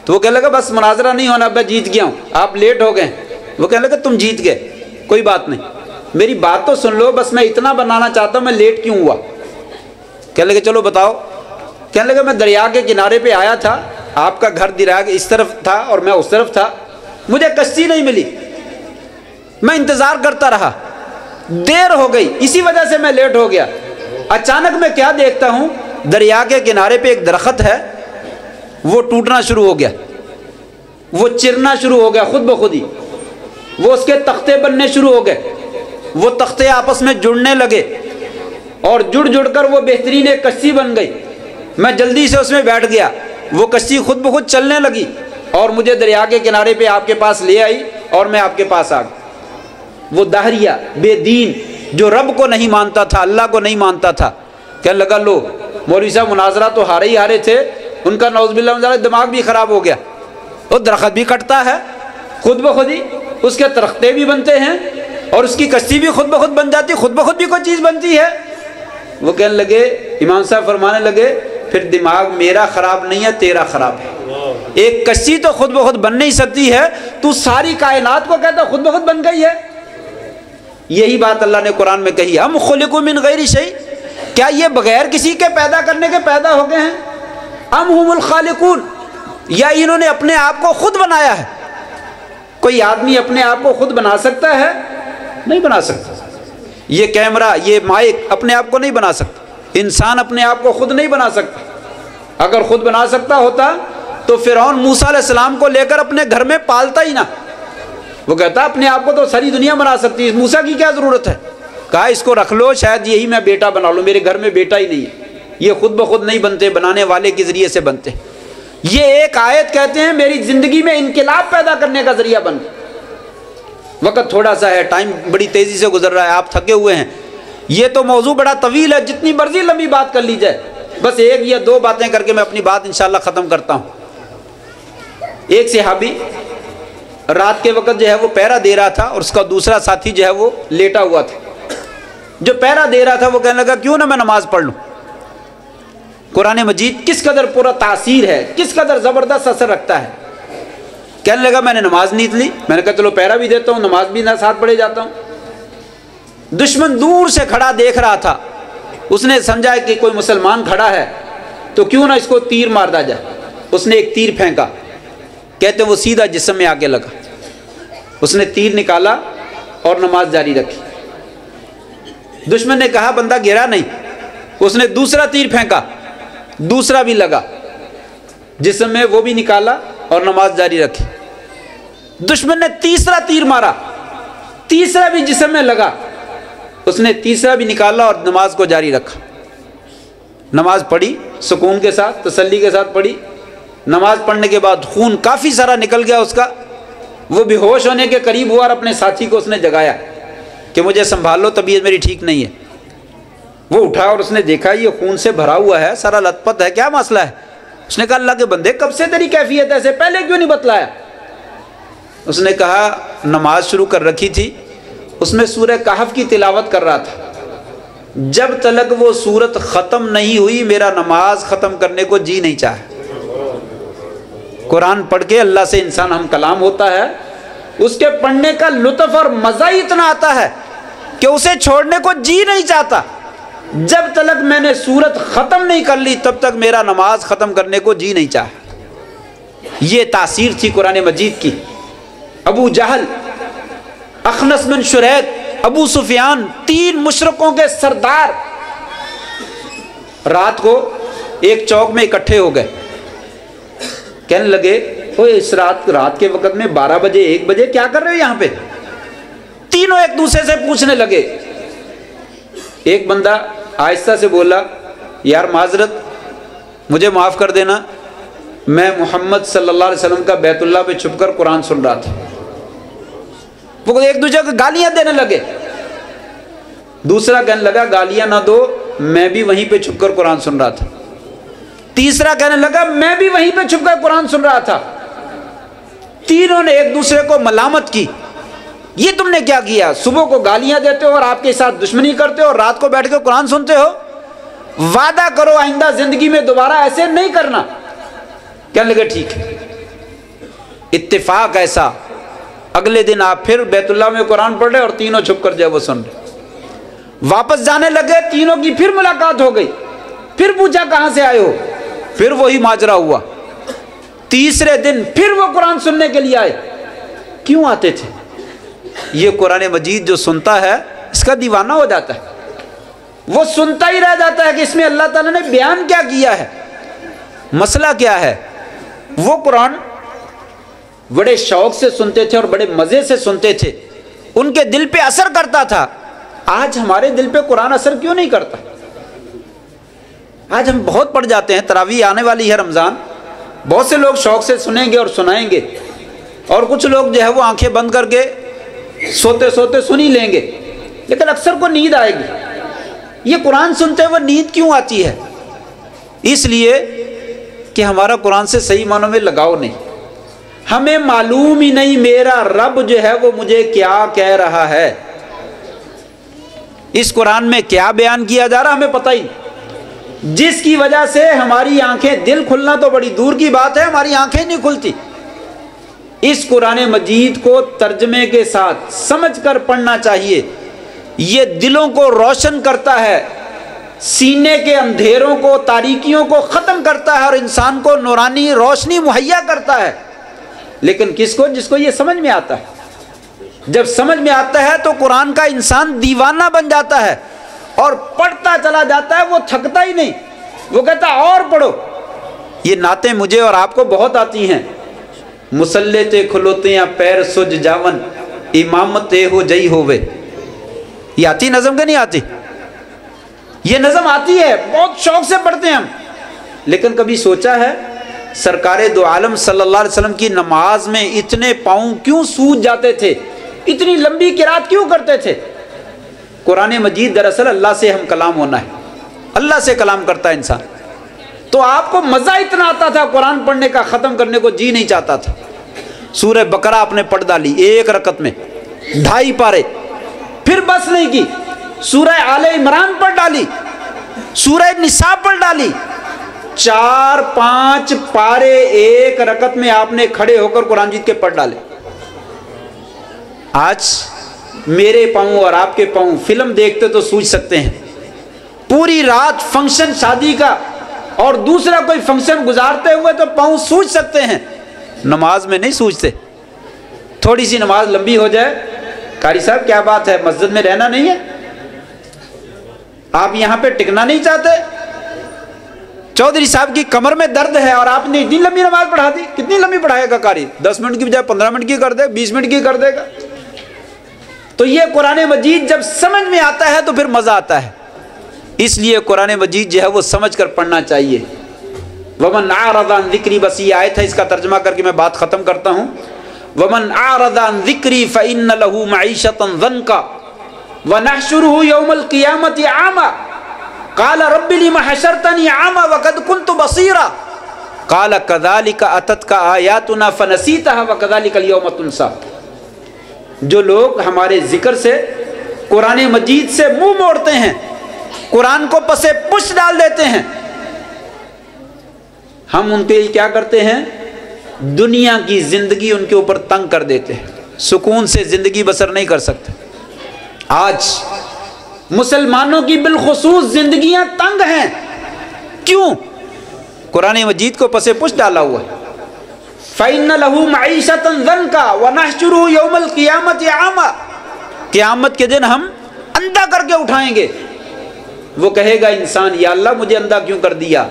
B: تو وہ کہنے لگا بس مناظرہ نہیں ہونا، میں جیت گیا ہوں، آپ لیٹ ہو گئے۔ وہ کہنے لگا تم جیت گئے، کوئی بات نہیں، میری بات تو سن لو، بس میں اتنا بنانا چاہتا ہوں میں لیٹ کیوں ہوا؟ کہنے لگے چلو بتاؤ۔ کہنے لگے میں دریا کے کنارے پہ آیا تھا، آپ کا گھر دریا کے اس طرف تھا اور میں اس طرف تھا، مجھے کشتی نہیں ملی، میں انتظار کرتا رہا، دیر ہو گئی، اسی وجہ سے میں لیٹ ہو گیا۔ اچانک میں کیا دیکھتا ہوں، دریا کے کنارے پہ ایک درخت ہے، وہ ٹوٹنا شروع ہو گیا، وہ چرنا شروع ہو گیا خود بخود ہی، وہ اس کے تختے بننے شروع ہو گئے، وہ تختے آپس میں جڑنے لگے اور جڑ جڑ کر وہ بہترین ایک کشتی بن گئی۔ میں جلدی سے اس میں بیٹھ گیا، وہ کشتی خود بخود چلنے لگی اور مجھے دریا کے کنارے پہ آپ کے پاس لے آئی اور میں آپ کے پاس آ گیا۔ وہ دہریہ بے دین جو رب کو نہیں مانتا تھا، اللہ کو نہیں مانتا تھا، کہنے لگا لو مولوی صاحب مناظرہ تو ہارے ہی ہارے تھے، ان کا نعوذ باللہ من ذالک دماغ بھی خراب ہو گیا، وہ درخت بھی کٹتا ہے خود بخود ہی، اس کے تختے بھی بنتے ہیں اور اس کی کشتی بھی خود بخود بن جاتی، خود بخود بھی کوئی چیز بنتی ہے۔ وہ کہنے لگے، امام صاحب فرمانے لگے پھر دماغ میرا خراب نہیں ہے، تیرا خراب ہے۔ ایک کشتی تو خود بخود بن نہیں سکتی ہے، تو ساری کائنات کو کہتا خود بخود بن گئی ہے۔ یہی بات اللہ نے قرآن میں کہی، ہم خلقوا من غیر شیء، کیا یہ بغیر کسی کے پیدا کرنے کے پیدا ہو گئے ہیں؟ ام هم الخالقون، یا انہوں نے اپنے آپ کو خود بنایا ہے؟ کوئی آدمی اپنے آپ کو خود بنا سکتا ہے؟ نہیں بنا سکتا۔ یہ کیمرہ، یہ مائک اپنے آپ کو نہیں بنا سکتا، انسان اپنے آپ کو خود نہیں بنا سکتا۔ اگر خود بنا سکتا ہوتا تو فرعون موسیٰ علیہ السلام کو لے کر اپنے گھر میں پالتا ہی نہ، وہ کہتا اپنے آپ کو تو ساری دنیا بنا سکتی ہے، موسیٰ کی کیا ضرورت ہے؟ کہا اس کو رکھ لو، شاید یہی میں بیٹا بنا لوں، میرے گھر میں بیٹا ہی نہیں ہے۔ یہ خود بخود نہیں بنتے، بنانے والے کے ذریعے سے بنتے۔ یہ ایک آیت کہتے ہیں میری زندگی میں انقلاب پیدا کرنے کا ذریعہ بن گئی۔ وقت تھوڑا سا ہے، ٹائم بڑی تیزی سے گزر رہا ہے، آپ تھکے ہوئے ہیں، یہ تو موضوع بڑا طویل ہے، جتنی مرضی لمبی بات کر لی جائے، بس ایک یا دو باتیں کر کے میں اپنی بات انشاءاللہ ختم کرتا ہوں۔ ایک صحابی رات کے وقت جو ہے وہ پہرا دے رہا تھا اور اس کا دوسرا ساتھی جو ہے وہ لیٹا ہوا تھا۔ جو پہرا دے رہا تھا وہ کہنے لگا کیوں نہ میں نماز پڑھ لوں۔ قرآن مجید کس قدر پورا تاثیر ہے، کس قدر زبردست اثر رکھتا ہے۔ کہنے لگا میں نے نماز نیت لی، میں نے کہا چلو پہرا بھی دیتا ہوں، نماز بھی نہ ساتھ پڑھے جاتا ہوں۔ دشمن دور سے کھڑا دیکھ رہا تھا، اس نے سمجھا کہ کوئی مسلمان کھڑا ہے تو کیوں نہ اس کو تیر مار دا جائے۔ اس نے ایک تیر پھینکا، کہتے وہ سیدھا جسم میں آگے لگا۔ اس نے تیر نکالا اور نماز جاری رکھی۔ دشمن نے کہا بندہ گرا نہیں، اس نے دوسرا تیر پھینکا، دوسرا بھی لگا جسم میں، وہ بھی نکالا اور نماز جاری رکھی۔ دشمن نے تیسرا تیر مارا، تیسرا بھی جسم میں لگا، اس نے تیسرا بھی نکالا اور نماز کو جاری رکھا۔ نماز پڑھی سکون کے ساتھ، تسلی کے ساتھ پڑھی۔ نماز پڑھنے کے بعد خون کافی سارا نکل گیا اس کا، وہ بے ہوش ہونے کے قریب ہوا اور اپنے ساتھی کو اس نے جگایا کہ مجھے سنبھال لو، طبیعت میری ٹھیک نہیں ہے۔ وہ اٹھا اور اس نے دیکھا یہ خون سے بھرا ہوا ہے، سارا لت پت ہے، کیا مسئلہ ہے؟ اس نے کہا اللہ کے بندے کب سے تیری کیفیت ایسے، پہلے کیوں نہیں بتلایا؟ اس نے کہا نماز شروع کر رکھی تھی، اس میں سورہ کہف کی تلاوت کر رہا تھا، جب تلک وہ سورت ختم نہیں ہوئی میرا نماز ختم کرنے کو جی نہیں چاہا۔ قرآن پڑھ کے اللہ سے انسان ہم کلام ہوتا ہے، اس کے پڑھنے کا لطف اور مزہ ہی اتنا آتا ہے کہ اسے چھوڑنے کو جی نہیں چاہتا۔ جب تلک میں نے سورت ختم نہیں کر لی تب تک میرا نماز ختم کرنے کو جی نہیں چاہا۔ یہ تاثیر تھی قرآن مجید کی۔ ابو جہل، اخنس بن شریح، ابو سفیان، تین مشرکوں کے سردار رات کو ایک چوک میں اکٹھے ہو گئے۔ کہنے لگے اس رات کے وقت میں 12 بجے 1 بجے کیا کر رہے ہو یہاں پہ؟ تینوں ایک دوسرے سے پوچھنے لگے۔ ایک بندہ آہستہ سے بولا یار معذرت، مجھے معاف کر دینا، میں محمد صلی اللہ علیہ وسلم کا بیت اللہ پہ چھپ کر قرآن سن رہا تھا۔ وہ ایک دوسرے کو گالیاں دینے لگے۔ دوسرا کہنے لگا گالیاں نہ دو، میں بھی وہیں پہ چھپ کر قرآن سن رہا تھا۔ تیسرا کہنے لگا میں بھی وہیں پہ چھپ کر قرآن سن رہا تھا۔ تینوں نے ایک دوسرے کو ملامت کی، یہ تم نے کیا کیا؟ صبح کو گالیاں دیتے ہو اور آپ کے ساتھ دشمنی کرتے ہو اور رات کو بیٹھ کے قرآن سنتے ہو، وعدہ کرو آئندہ زندگی میں دوبارہ ایسے نہیں کرنا۔ کہنے لگے ٹھیک ہے۔ اتفاق ایسا اگلے دن آپ پھر بیت اللہ میں قرآن پڑھ رہے اور تینوں چھپ کر جو ہے وہ سن رہے. واپس جانے لگے، تینوں کی پھر ملاقات ہو گئی، پھر پوچھا کہاں سے آئے ہو، پھر وہی ماجرا ہوا. تیسرے دن پھر وہ قرآن سننے کے لیے آئے. کیوں آتے تھے؟ یہ قرآن مجید جو سنتا ہے اس کا دیوانہ ہو جاتا ہے، وہ سنتا ہی رہ جاتا ہے کہ اس میں اللہ تعالیٰ نے بیان کیا کیا ہے، مسئلہ کیا ہے. وہ قرآن بڑے شوق سے سنتے تھے اور بڑے مزے سے سنتے تھے، ان کے دل پہ اثر کرتا تھا. آج ہمارے دل پہ قرآن اثر کیوں نہیں کرتا؟ آج ہم بہت پڑھ جاتے ہیں. تراویح آنے والی ہے، رمضان، بہت سے لوگ شوق سے سنیں گے اور سنائیں گے، اور کچھ لوگ جو ہے وہ آنکھیں بند کر کے سوتے سوتے سن ہی لیں گے، لیکن اکثر کو نیند آئے گی. یہ قرآن سنتے ہوئے نیند کیوں آتی ہے؟ اس لیے کہ ہمارا قرآن سے صحیح معنوں میں لگاؤ نہیں. ہمیں معلوم ہی نہیں میرا رب جو ہے وہ مجھے کیا کہہ رہا ہے، اس قرآن میں کیا بیان کیا جا رہا ہمیں پتہ ہی نہیں، جس کی وجہ سے ہماری آنکھیں، دل کھلنا تو بڑی دور کی بات ہے، ہماری آنکھیں نہیں کھلتی. اس قرآن مجید کو ترجمے کے ساتھ سمجھ کر پڑھنا چاہیے. یہ دلوں کو روشن کرتا ہے، سینے کے اندھیروں کو، تاریکیوں کو ختم کرتا ہے اور انسان کو نورانی روشنی مہیا کرتا ہے. لیکن کس کو؟ جس کو یہ سمجھ میں آتا ہے. جب سمجھ میں آتا ہے تو قرآن کا انسان دیوانہ بن جاتا ہے اور پڑھتا چلا جاتا ہے، وہ تھکتا ہی نہیں، وہ کہتا اور پڑھو. یہ نعتیں مجھے اور آپ کو بہت آتی ہیں. مسلح تے کھلوتے ہیں پیر سج جاون، امامت اے ہو جئی ہووے. یہ آتی نظم کہ نہیں آتی؟ یہ نظم آتی ہے، بہت شوق سے پڑھتے ہیں ہم. لیکن کبھی سوچا ہے سرکار دو عالم صلی اللہ علیہ وسلم کی نماز میں اتنے پاؤں کیوں سوج جاتے تھے، اتنی لمبی قرات کیوں کرتے تھے؟ قرآن مجید دراصل اللہ سے ہم کلام ہونا ہے، اللہ سے کلام کرتا ہے انسان. تو آپ کو مزہ اتنا آتا تھا قرآن پڑھنے کا، ختم کرنے کو جی نہیں چاہتا تھا. سورہ بقرہ آپ نے پڑھ ڈالی ایک رکعت میں، 2.5 پارے، پھر بس نہیں کی، سورہ آل عمران پڑھ ڈالی، سورہ نساء پڑھ ڈالی. 4-5 پارے ایک رکعت میں آپ نے کھڑے ہو کر قرآن مجید کے پڑھ ڈالے. آج میرے پاؤں اور آپ کے پاؤں فلم دیکھتے تو سوچ سکتے ہیں، پوری رات فنکشن شادی کا اور دوسرا کوئی فنکشن گزارتے ہوئے تو پاؤں سوچ سکتے ہیں، نماز میں نہیں سوچتے. تھوڑی سی نماز لمبی ہو جائے، قاری صاحب کیا بات ہے، مسجد میں رہنا نہیں ہے، آپ یہاں پہ ٹکنا نہیں چاہتے، چودھری صاحب کی کمر میں درد ہے اور آپ نے اتنی لمبی نماز پڑھا دی. کتنی لمبی پڑھائے گا قاری؟ 10 منٹ کی بجائے 15 منٹ کی کر دے، 20 منٹ کی کر دے گا. تو یہ قرآن مجید جب سمجھ میں آتا ہے تو پھر مزہ آتا ہے. اس لیے قرآن مجید جو ہے وہ سمجھ کر پڑھنا چاہیے. ومن اعرض عن ذکری، بس یہ آیت ہے، اس کا ترجمہ کر کے میں بات ختم کرتا ہوں. ومن اعرض عن ذکری فإن له معیشۃ ضنکا ونحشره یوم القیامۃ اعما قال رب لم حشرتنی اعما وقد كنت بصیرا قال كذلك اتتك آیاتنا فنسیتها وكذلك اليوم تنسى. جو لوگ ہمارے ذکر سے، قرآن مجید سے منہ موڑتے ہیں، قرآن کو پسے پش ڈال دیتے ہیں، ہم ان کے لیے کیا کرتے ہیں؟ دنیا کی زندگی ان کے اوپر تنگ کر دیتے ہیں، سکون سے زندگی بسر نہیں کر سکتے. آج مسلمانوں کی بالخصوص زندگیاں تنگ ہیں. کیوں؟ قرآن مجید کو پسے پش ڈالا ہوا ہے. فَإِنَّ لَهُ مَعِيشَةً ضَنْكَا وَنَحْشُرُهُ يَوْمَ الْقِيَامَةِ عَامًا. قیامت کے دن ہم اندھا کر کے اٹھائیں گے. وہ کہے گا انسان، یا اللہ مجھے اندھا کیوں کر دیا؟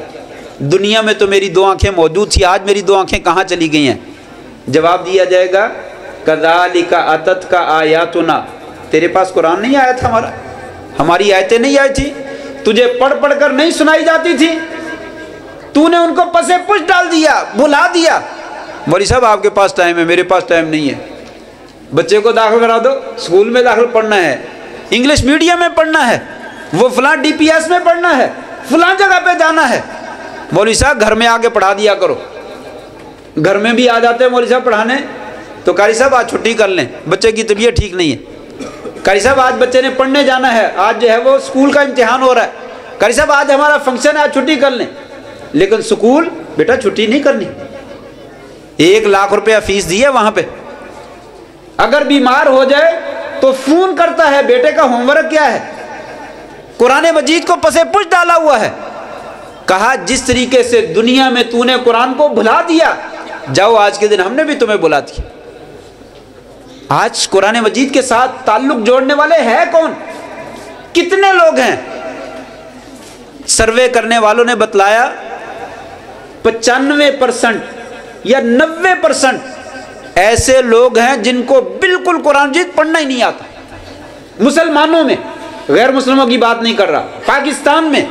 B: دنیا میں تو میری 2 آنکھیں موجود تھی، آج میری 2 آنکھیں کہاں چلی گئی ہیں؟ جواب دیا جائے گا كَذَلِكَ أَتَتْكَ آیاتنا. تیرے پاس قرآن نہیں آیا تھا ہمارا، ہماری آیتیں نہیں آئی تھی، تجھے پڑھ پڑھ کر نہیں سنائی جاتی تھی، تو نے ان کو پسے پش ڈال دیا، بھلا دیا. مولوی صاحب آپ کے پاس ٹائم ہے، میرے پاس ٹائم نہیں ہے. بچے کو داخل کرا دو، اسکول میں داخل پڑھنا ہے، انگلش میڈیم میں پڑھنا ہے، وہ فلاں DPS میں پڑھنا ہے، فلاں جگہ پہ جانا ہے. مولوی صاحب گھر میں آ کے پڑھا دیا کرو. گھر میں بھی آ جاتے ہیں مولوی صاحب پڑھانے، تو قاری صاحب آج چھٹی کر لیں، بچے کی طبیعت ٹھیک نہیں ہے. قاری صاحب آج بچے نے پڑھنے جانا ہے، آج جو ہے وہ اسکول کا امتحان ہو رہا ہے. قاری صاحب آج ہمارا فنکشن ہے، آج چھٹی کر لیں. لیکن اسکول بیٹا چھٹی نہیں کرنی. 1 لاکھ روپیہ فیس دی ہے وہاں پہ، اگر بیمار ہو جائے تو فون کرتا ہے بیٹے کا ہوم ورک کیا ہے، قرآن مجید کو پسے پش ڈالا ہوا ہے۔ کہا جس طریقے سے دنیا میں تو نے قرآن کو بھلا دیا، جاؤ آج کے دن ہم نے بھی تمہیں بلا دیا۔ آج قرآن مجید کے ساتھ تعلق جوڑنے والے ہیں کون؟ کتنے لوگ ہیں؟ سروے کرنے والوں نے بتلایا 95% یا 90% ایسے لوگ ہیں جن کو بالکل قرآن مجید پڑھنا ہی نہیں آتا۔ مسلمانوں میں، غیر مسلموں کی بات نہیں کر رہا، پاکستان میں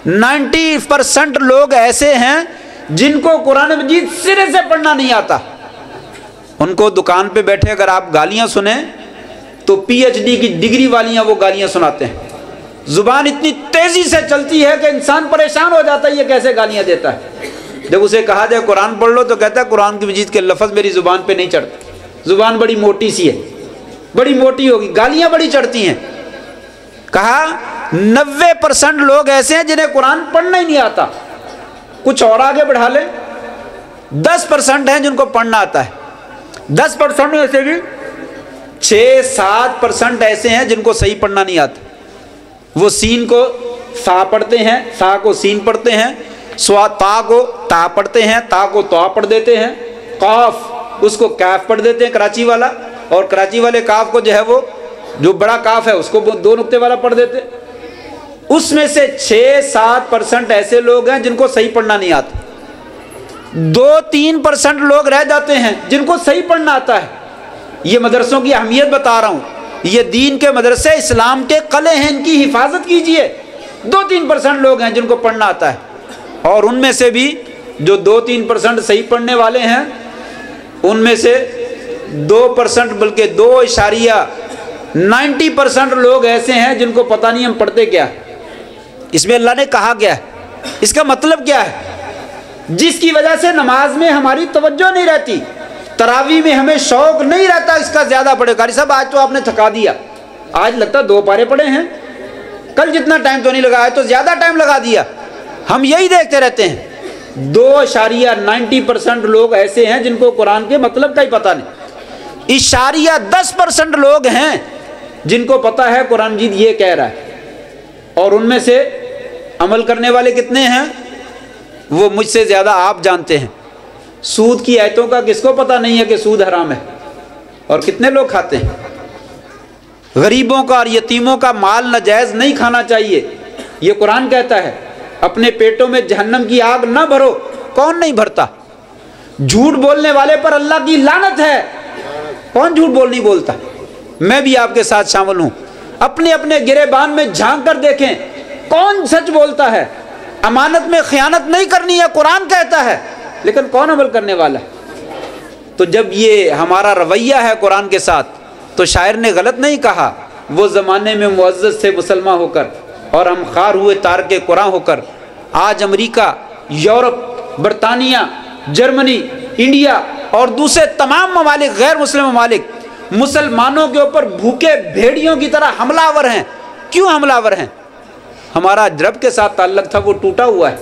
B: 90% لوگ ایسے ہیں جن کو قرآن مجید سرے سے پڑھنا نہیں آتا۔ ان کو دکان پہ بیٹھے اگر آپ گالیاں سنیں تو PhD کی ڈگری والیاں وہ گالیاں سناتے ہیں۔ زبان اتنی تیزی سے چلتی ہے کہ انسان پریشان ہو جاتا ہے یہ کیسے گالیاں دیتا ہے۔ جب اسے کہا جائے قرآن پڑھ لو تو کہتا ہے قرآن کی مجید کے لفظ میری زبان پہ نہیں چڑھتے، زبان بڑی موٹی سی ہے، بڑی موٹی ہوگی، گالیاں بڑی چڑھتی ہیں۔ کہا 90% لوگ ایسے ہیں جنہیں قرآن پڑھنا ہی نہیں آتا۔ کچھ اور آگے بڑھا لیں، 10% ہیں جن کو پڑھنا آتا ہے۔ 10% میں سے بھی 6-7% ایسے ہیں جن کو صحیح پڑھنا نہیں آتا۔ وہ سین کو سا پڑھتے ہیں، سا کو سین پڑھتے ہیں، تا کو تا پڑھتے ہیں، تا کو تا پڑھ دیتے ہیں، قاف اس کو کیف پڑھ دیتے ہیں کراچی والا، اور کراچی والے کاف کو جو ہے وہ جو بڑا کاف ہے اس کو 2 نقطے والا پڑھ دیتے۔ اس میں سے 6-7% ایسے لوگ ہیں جن کو صحیح پڑھنا نہیں آتا۔ 2-3% لوگ رہ جاتے ہیں جن کو صحیح پڑھنا آتا ہے۔ یہ مدرسوں کی اہمیت بتا رہا ہوں، یہ دین کے مدرسے اسلام کے قلعے ہیں، ان کی حفاظت کیجئے۔ 2-3% لوگ ہیں جن کو پڑھنا آتا ہے، اور ان میں سے بھی جو 2-3% صحیح پڑھنے والے ہیں ان میں سے 2% بلکہ 2.90% لوگ ایسے ہیں جن کو پتہ نہیں ہم پڑھتے کیا ہے، اس میں اللہ نے کہا کیا ہے، اس کا مطلب کیا ہے، جس کی وجہ سے نماز میں ہماری توجہ نہیں رہتی، تراویح میں ہمیں شوق نہیں رہتا اس کا زیادہ پڑھے۔ قاری صاحب آج تو آپ نے تھکا دیا، آج لگتا 2 پارے پڑھے ہیں، کل جتنا ٹائم تو نہیں لگا ہے تو زیادہ ٹائم لگا دیا۔ ہم یہی دیکھتے رہتے ہیں۔ 2.90% لوگ ایسے ہیں جن کو قرآن کے مطلب کا ہی پتہ نہیں۔ 10% لوگ ہیں جن کو پتہ ہے قرآن مجید یہ کہہ رہا ہے، اور ان میں سے عمل کرنے والے کتنے ہیں وہ مجھ سے زیادہ آپ جانتے ہیں۔ سود کی آیتوں کا کس کو پتہ نہیں ہے کہ سود حرام ہے، اور کتنے لوگ کھاتے ہیں۔ غریبوں کا اور یتیموں کا مال ناجائز نہیں کھانا چاہیے، یہ قرآن کہتا ہے۔ اپنے پیٹوں میں جہنم کی آگ نہ بھرو، کون نہیں بھرتا۔ جھوٹ بولنے والے پر اللہ کی لعنت ہے، کون جھوٹ نہیں بولتا۔ میں بھی آپ کے ساتھ شامل ہوں، اپنے اپنے گریبان میں جھانک کر دیکھیں کون سچ بولتا ہے۔ امانت میں خیانت نہیں کرنی ہے قرآن کہتا ہے، لیکن کون عمل کرنے والا ہے؟ تو جب یہ ہمارا رویہ ہے قرآن کے ساتھ تو شاعر نے غلط نہیں کہا۔ وہ زمانے میں معزز سے مسلمان ہو کر اور ہم خار ہوئے تارک قرآن ہو کر آج امریکہ، یورپ، برطانیہ، جرمنی، انڈیا اور دوسرے تمام ممالک، غیر مسلم ممالک مسلمانوں کے اوپر بھوکے بھیڑیوں کی طرح حملہ آور ہیں۔ کیوں حملہ آور ہیں؟ ہمارا رب کے ساتھ تعلق تھا وہ ٹوٹا ہوا ہے،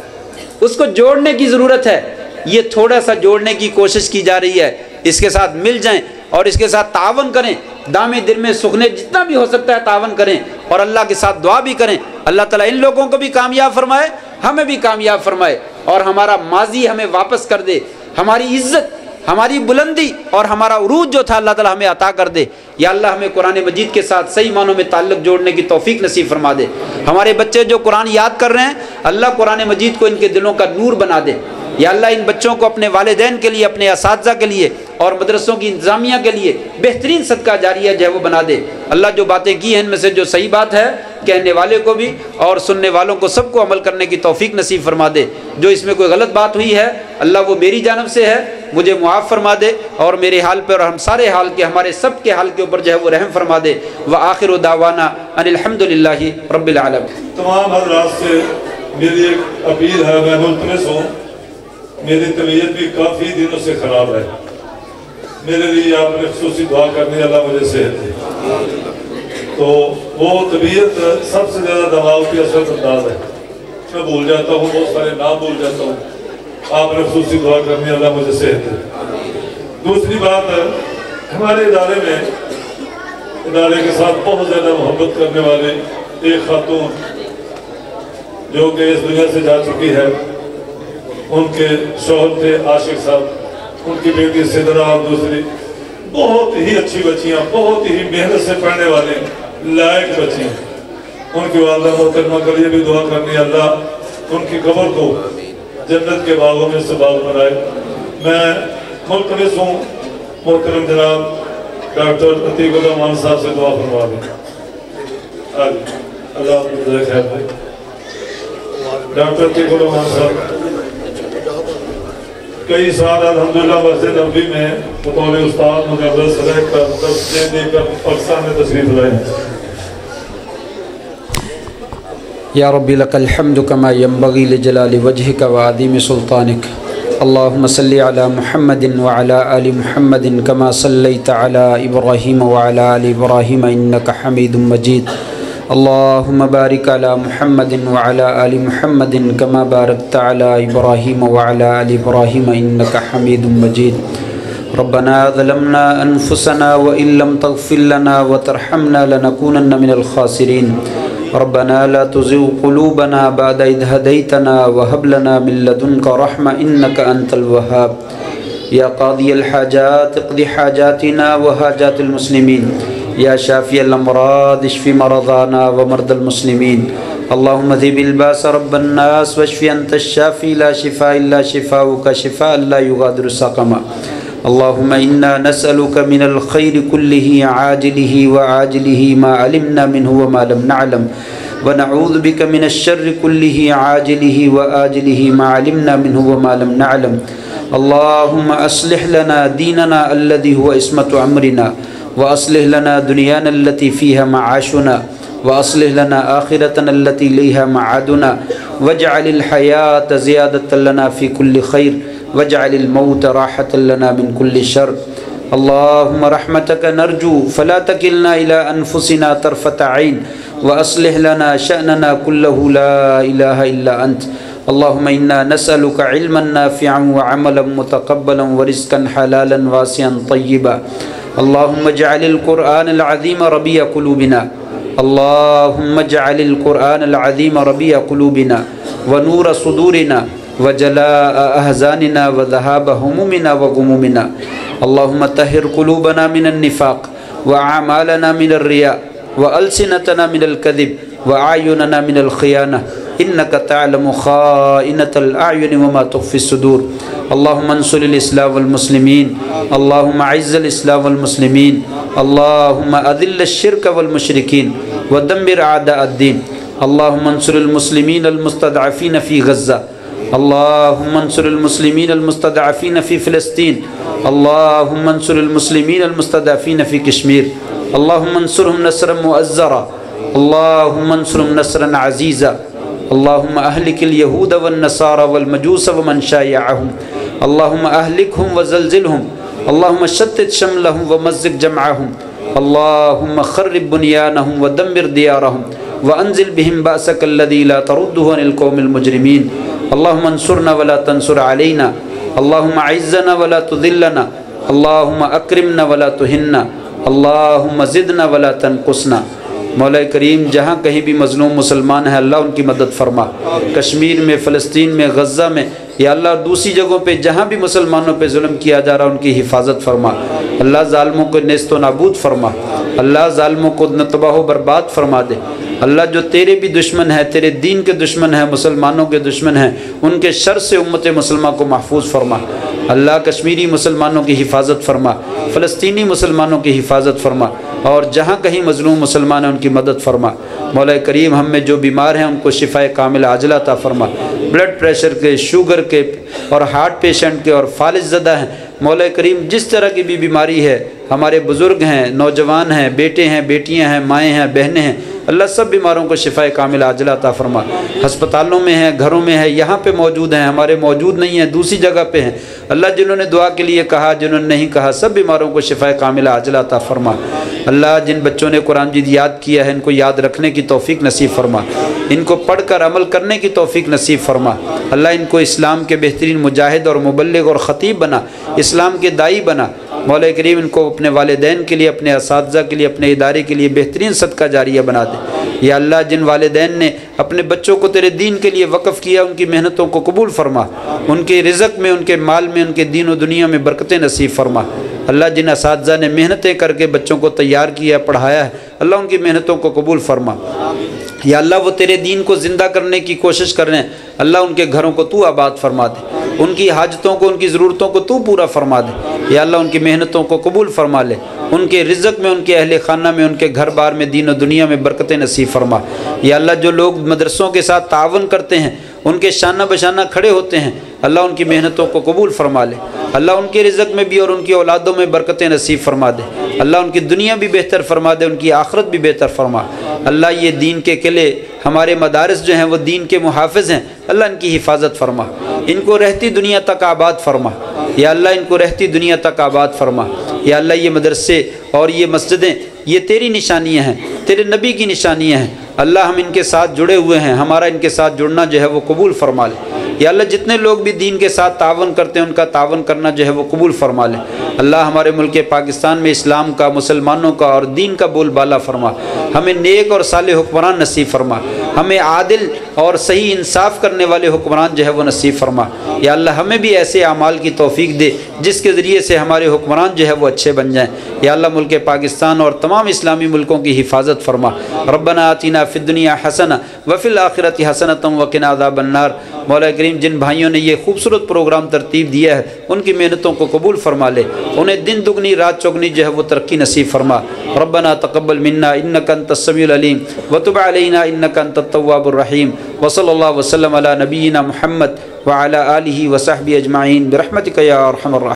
B: اس کو جوڑنے کی ضرورت ہے۔ یہ تھوڑا سا جوڑنے کی کوشش کی جا رہی ہے، اس کے ساتھ مل جائیں اور اس کے ساتھ تعاون کریں، دامے دل میں سکھنے جتنا بھی ہو سکتا ہے تعاون کریں، اور اللہ کے ساتھ دعا بھی کریں۔ اللہ تعالیٰ ان لوگوں کو بھی کامیاب فرمائے، ہمیں بھی کامیاب فرمائے، اور ہمارا ماضی ہمیں واپس کر دے، ہماری عزت، ہماری بلندی اور ہمارا عروج جو تھا اللہ تعالیٰ ہمیں عطا کر دے۔ یا اللہ ہمیں قرآن مجید کے ساتھ صحیح معنوں میں تعلق جوڑنے کی توفیق نصیب فرما دے۔ ہمارے بچے جو قرآن یاد کر رہے ہیں، اللہ قرآن مجید کو ان کے دلوں کا نور بنا دے۔ یا اللہ ان بچوں کو اپنے والدین کے لیے، اپنے اساتذہ کے لیے اور مدرسوں کی انتظامیہ کے لیے بہترین صدقہ جاریہ جو ہے وہ بنا دے۔ اللہ جو باتیں کی ہیں ان میں سے جو صحیح بات ہے کہنے والے کو بھی اور سننے والوں کو سب کو عمل کرنے کی توفیق نصیب فرما دے۔ جو اس میں کوئی غلط بات ہوئی ہے اللہ وہ میری جانب سے ہے، مجھے معاف فرما دے، اور میرے حال پہ اور ہم سارے حال کے، ہمارے سب کے حال کے اوپر جو ہے وہ رحم فرما دے۔ وآخر دعوانا ان الحمدللہ رب العالمین۔
A: تمام حضرات سے میری ایک اپیل ہے، میں ملتمس ہوں، میری طبیعت بھی کافی دنوں سے خراب ہے، میرے لیے آپ نے خصوصی دعا کرنی، اللہ مجھے صحت دے۔ تو وہ طبیعت سب سے زیادہ دماغ کی اثر انداز ہے، میں بھول جاتا ہوں، بہت سارے نام بھول جاتا ہوں، آپ نے خصوصی دعا کرنی، اللہ مجھے صحت دے۔ دوسری بات ہمارے ادارے میں ادارے کے ساتھ بہت زیادہ محبت کرنے والے ایک خاتون جو کہ اس دنیا سے جا چکی ہے، ان کے شوہر تھے عاشق صاحب، ان کی بیٹی سدرا اور دوسری بہت ہی اچھی بچیاں، بہت ہی محنت سے پڑھنے والے لائق بچیاں. ان کی والدہ محترمہ کے لیے بھی دعا کرنی، اللہ ان کی قبر کو جنت کے باغوں میں سے باغ بنائے. میں ملتمس ہوں محترم جناب ڈاکٹر عتیق الرحمان صاحب سے دعا فرما دیں. اللہ آپ کو جزائے خیر دے. ڈاکٹر عتیق الرحمان صاحب کئی سال الحمدللہ مسجد نبوی میں بطور استاد مدرس رہ کر درس دے کر پاکستان میں تشریف لائے ہیں.
B: یا رب لک الحمد کما ینبغی لجلال وجہک وعظیم سلطانک. اللہم صلی علی محمد وعلی آل محمد کما صلیت علی ابراہیم وعلی آل ابراہیم انک حمید مجید. اللہم بارک علی محمد وعلی آل محمد کما بارکت علی ابراہیم وعلی آل ابراہیم انک حمید مجید. ربنا ظلمنا انفسنا وإن لم تغفر لنا وترحمنا لنكونن من الخاسرین. ربنا لا تزغ قلوبنا بعد إذ هديتنا وهب لنا من لدنك رحمة إنك أنت الوهاب. يا قاضي الحاجات اقض حاجاتنا وحاجات المسلمين. يا شافي الأمراض اشف مرضانا ومرضى المسلمين. اللهم ذهب الباس رب الناس واشف أنت الشافي لا شفاء إلا شفاؤك شفاء لا يغادر سقما. اللهم إنا نسألك من الخير كله عاجله وعاجله ما علمنا منه وما لم نعلم ونعوذ بك من الشر كله عاجله وآجله ما علمنا منه وما لم نعلم. اللهم أصلح لنا ديننا الذي هو عصمة أمرنا وأصلح لنا دنيانا التي فيها معاشنا وأصلح لنا آخرتنا التي إليها معادنا واجعل الحياة زيادة لنا في كل خير واجعل الموت راحة لنا من كل شر. اللهم رحمتك نرجو فلا تكلنا إلى أنفسنا طرفة عين وأصلح لنا شأننا كله لا إله إلا أنت. اللهم إنا نسألك علما نافعا وعملا متقبلا ورزقا حلالا واسعا طيبا. اللهم اجعل القرآن العظيم ربيع قلوبنا. اللهم اجعل القرآن العظيم ربيع قلوبنا ونور صدورنا وجلاء أحزاننا وذهاب همومنا وغمومنا. اللهم طهر قلوبنا من النفاق وأعمالنا من الرياء وألسنتنا من الكذب وأعيننا من الخيانة إنك تعلم خائنة الأعين وما تخفي الصدور. اللهم انصر الإسلام والمسلمين. اللهم أعز الإسلام والمسلمين. اللهم أذل الشرك والمشركين ودمر أعداء الدين. اللهم انصر المسلمين المستضعفين في غزة. اللهم انصر المسلمين المستضعفين في فلسطين. اللهم انصر المسلمين المستضعفين في كشمير. اللهم انصرهم نصرا مؤزرا. اللهم انصرهم نصرا عزيزا. اللهم أهلك اليهود والنصارى والمجوس ومن شايعهم. اللهم أهلكهم وزلزلهم. اللهم شتت شملهم ومزق جمعهم. اللهم خرب بنيانهم ودمر ديارهم وأنزل بهم بأسك الذي لا ترده عن القوم المجرمين. اللهم انصرنا ولا تنصر علينا. اللهم أعزنا ولا تذلنا. اللهم أكرمنا ولا تهنا. اللهم زدنا ولا تنقصنا. مولا کریم جہاں کہیں بھی مظلوم مسلمان ہیں اللہ ان کی مدد فرما. کشمیر میں، فلسطین میں، غزہ میں یا اللہ دوسری جگہوں پہ جہاں بھی مسلمانوں پہ ظلم کیا جا رہا ان کی حفاظت فرما. اللہ ظالموں کو نیست و نابود فرما. اللہ ظالموں کو تباہ و برباد فرما دے. اللہ جو تیرے بھی دشمن ہیں، تیرے دین کے دشمن ہیں، مسلمانوں کے دشمن ہیں، ان کے شر سے امت مسلمہ کو محفوظ فرما. اللہ کشمیری مسلمانوں کی حفاظت فرما. فلسطینی مسلمانوں کی حفاظت فرما. اور جہاں کہیں مظلوم مسلمان ہیں ان کی مدد فرما. مولا کریم ہم میں جو بیمار ہیں ان کو شفائے کامل عاجلہ عطا فرما. بلڈ پریشر کے، شوگر کے اور ہارٹ پیشنٹ کے اور فالج زدہ ہیں مولا کریم جس طرح کی بھی بیماری ہے، ہمارے بزرگ ہیں، نوجوان ہیں، بیٹے ہیں، بیٹیاں ہیں، مائیں ہیں، بہنیں ہیں، اللہ سب بیماروں کو شفائے کامل عاجلہ عطا فرما. ہسپتالوں میں ہیں، گھروں میں ہیں، یہاں پہ موجود ہیں، ہمارے موجود نہیں ہیں، دوسری جگہ پہ ہیں. اللہ جنہوں نے دعا کے لیے کہا، جنہوں نے نہیں کہا، سب بیماروں کو شفائے کامل عاجلہ عطا فرما. اللہ جن بچوں نے قرآن مجید یاد کیا ہے ان کو یاد رکھنے کی توفیق نصیب فرما. ان کو پڑھ کر عمل کرنے کی توفیق نصیب فرما. اللہ ان کو اسلام کے بہترین مجاہد اور مبلغ اور خطیب بنا، اسلام کے دائی بنا. مولا کریم ان کو اپنے والدین کے لیے، اپنے اساتذہ کے لیے، اپنے ادارے کے لیے بہترین صدقہ جاریہ بنا دے۔ یا اللہ جن والدین نے اپنے بچوں کو تیرے دین کے لیے وقف کیا، ان کی محنتوں کو قبول فرما، ان کے رزق میں، ان کے مال میں، ان کے دین و دنیا میں برکتیں نصیب فرما۔ اللہ جن اساتذہ نے محنتیں کر کے بچوں کو تیار کیا، پڑھایا ہے، اللہ ان کی محنتوں کو قبول فرما۔ یا اللہ وہ تیرے دین کو زندہ کرنے کی کوشش کر رہے ہیں، اللہ ان کے گھروں کو تو آباد فرما دے، ان کی حاجتوں کو، ان کی ضرورتوں کو تو پورا فرما دے۔ یا اللہ ان کی محنتوں کو قبول فرما لے، ان کے رزق میں، ان کے اہل خانہ میں، ان کے گھر بار میں، دین و دنیا میں برکتیں نصیب فرما۔ یا اللہ جو لوگ مدرسوں کے ساتھ تعاون کرتے ہیں، ان کے شانہ بشانہ کھڑے ہوتے ہیں، اللہ ان کی محنتوں کو قبول فرما لے، اللہ ان کے رزق میں بھی اور ان کی اولادوں میں برکتیں نصیب فرما دے، اللہ ان کی دنیا بھی بہتر فرما دے، ان کی آخرت بھی بہتر فرما۔ اللہ یہ دین کے قلعے، ہمارے مدارس جو ہیں وہ دین کے محافظ ہیں، اللہ ان کی حفاظت فرما، ان کو رہتی دنیا تک آباد فرما۔ یا اللہ ان کو رہتی دنیا تک آباد فرما۔ یا اللہ یہ مدرسے اور یہ مسجدیں یہ تیری نشانیاں ہیں، تیرے نبی کی نشانیاں ہیں، اللہ ہم ان کے ساتھ جڑے ہوئے ہیں، ہمارا ان کے ساتھ جڑنا جو ہے وہ قبول فرما لے۔ یا اللہ جتنے لوگ بھی دین کے ساتھ تعاون کرتے ہیں، ان کا تعاون کرنا جو ہے وہ قبول فرما لے۔ اللہ ہمارے ملک پاکستان میں اسلام کا، مسلمانوں کا اور دین کا بول بالا فرما، ہمیں نیک اور صالح حکمران نصیب فرما، ہمیں عادل اور صحیح انصاف کرنے والے حکمران جو ہے وہ نصیب فرما۔ یا اللہ ہمیں بھی ایسے اعمال کی توفیق دے جس کے ذریعے سے ہمارے حکمران جو ہے وہ اچھے بن جائیں۔ یا اللہ ملک پاکستان اور تمام اسلامی ملکوں کی حفاظت فرما۔ ربنا آتنا فی الدنیا حسنہ وفی الآخرۃ حسنۃ وقنا عذاب النار۔ مولا کریم جن بھائیوں نے یہ خوبصورت پروگرام ترتیب دیا ہے، ان کی محنتوں کو قبول فرما لے، انہیں دن دگنی رات چوگنی جو ہے وہ ترقی نصیب فرما۔ ربنا تقبل منا انک انت السمیع العلیم وتب علینا انک انت التواب الرحیم، وصلی اللہ وسلم علی نبینا محمد وعلی آلہ وصحبہ اجمعین برحمتک یا ارحم الراحمین۔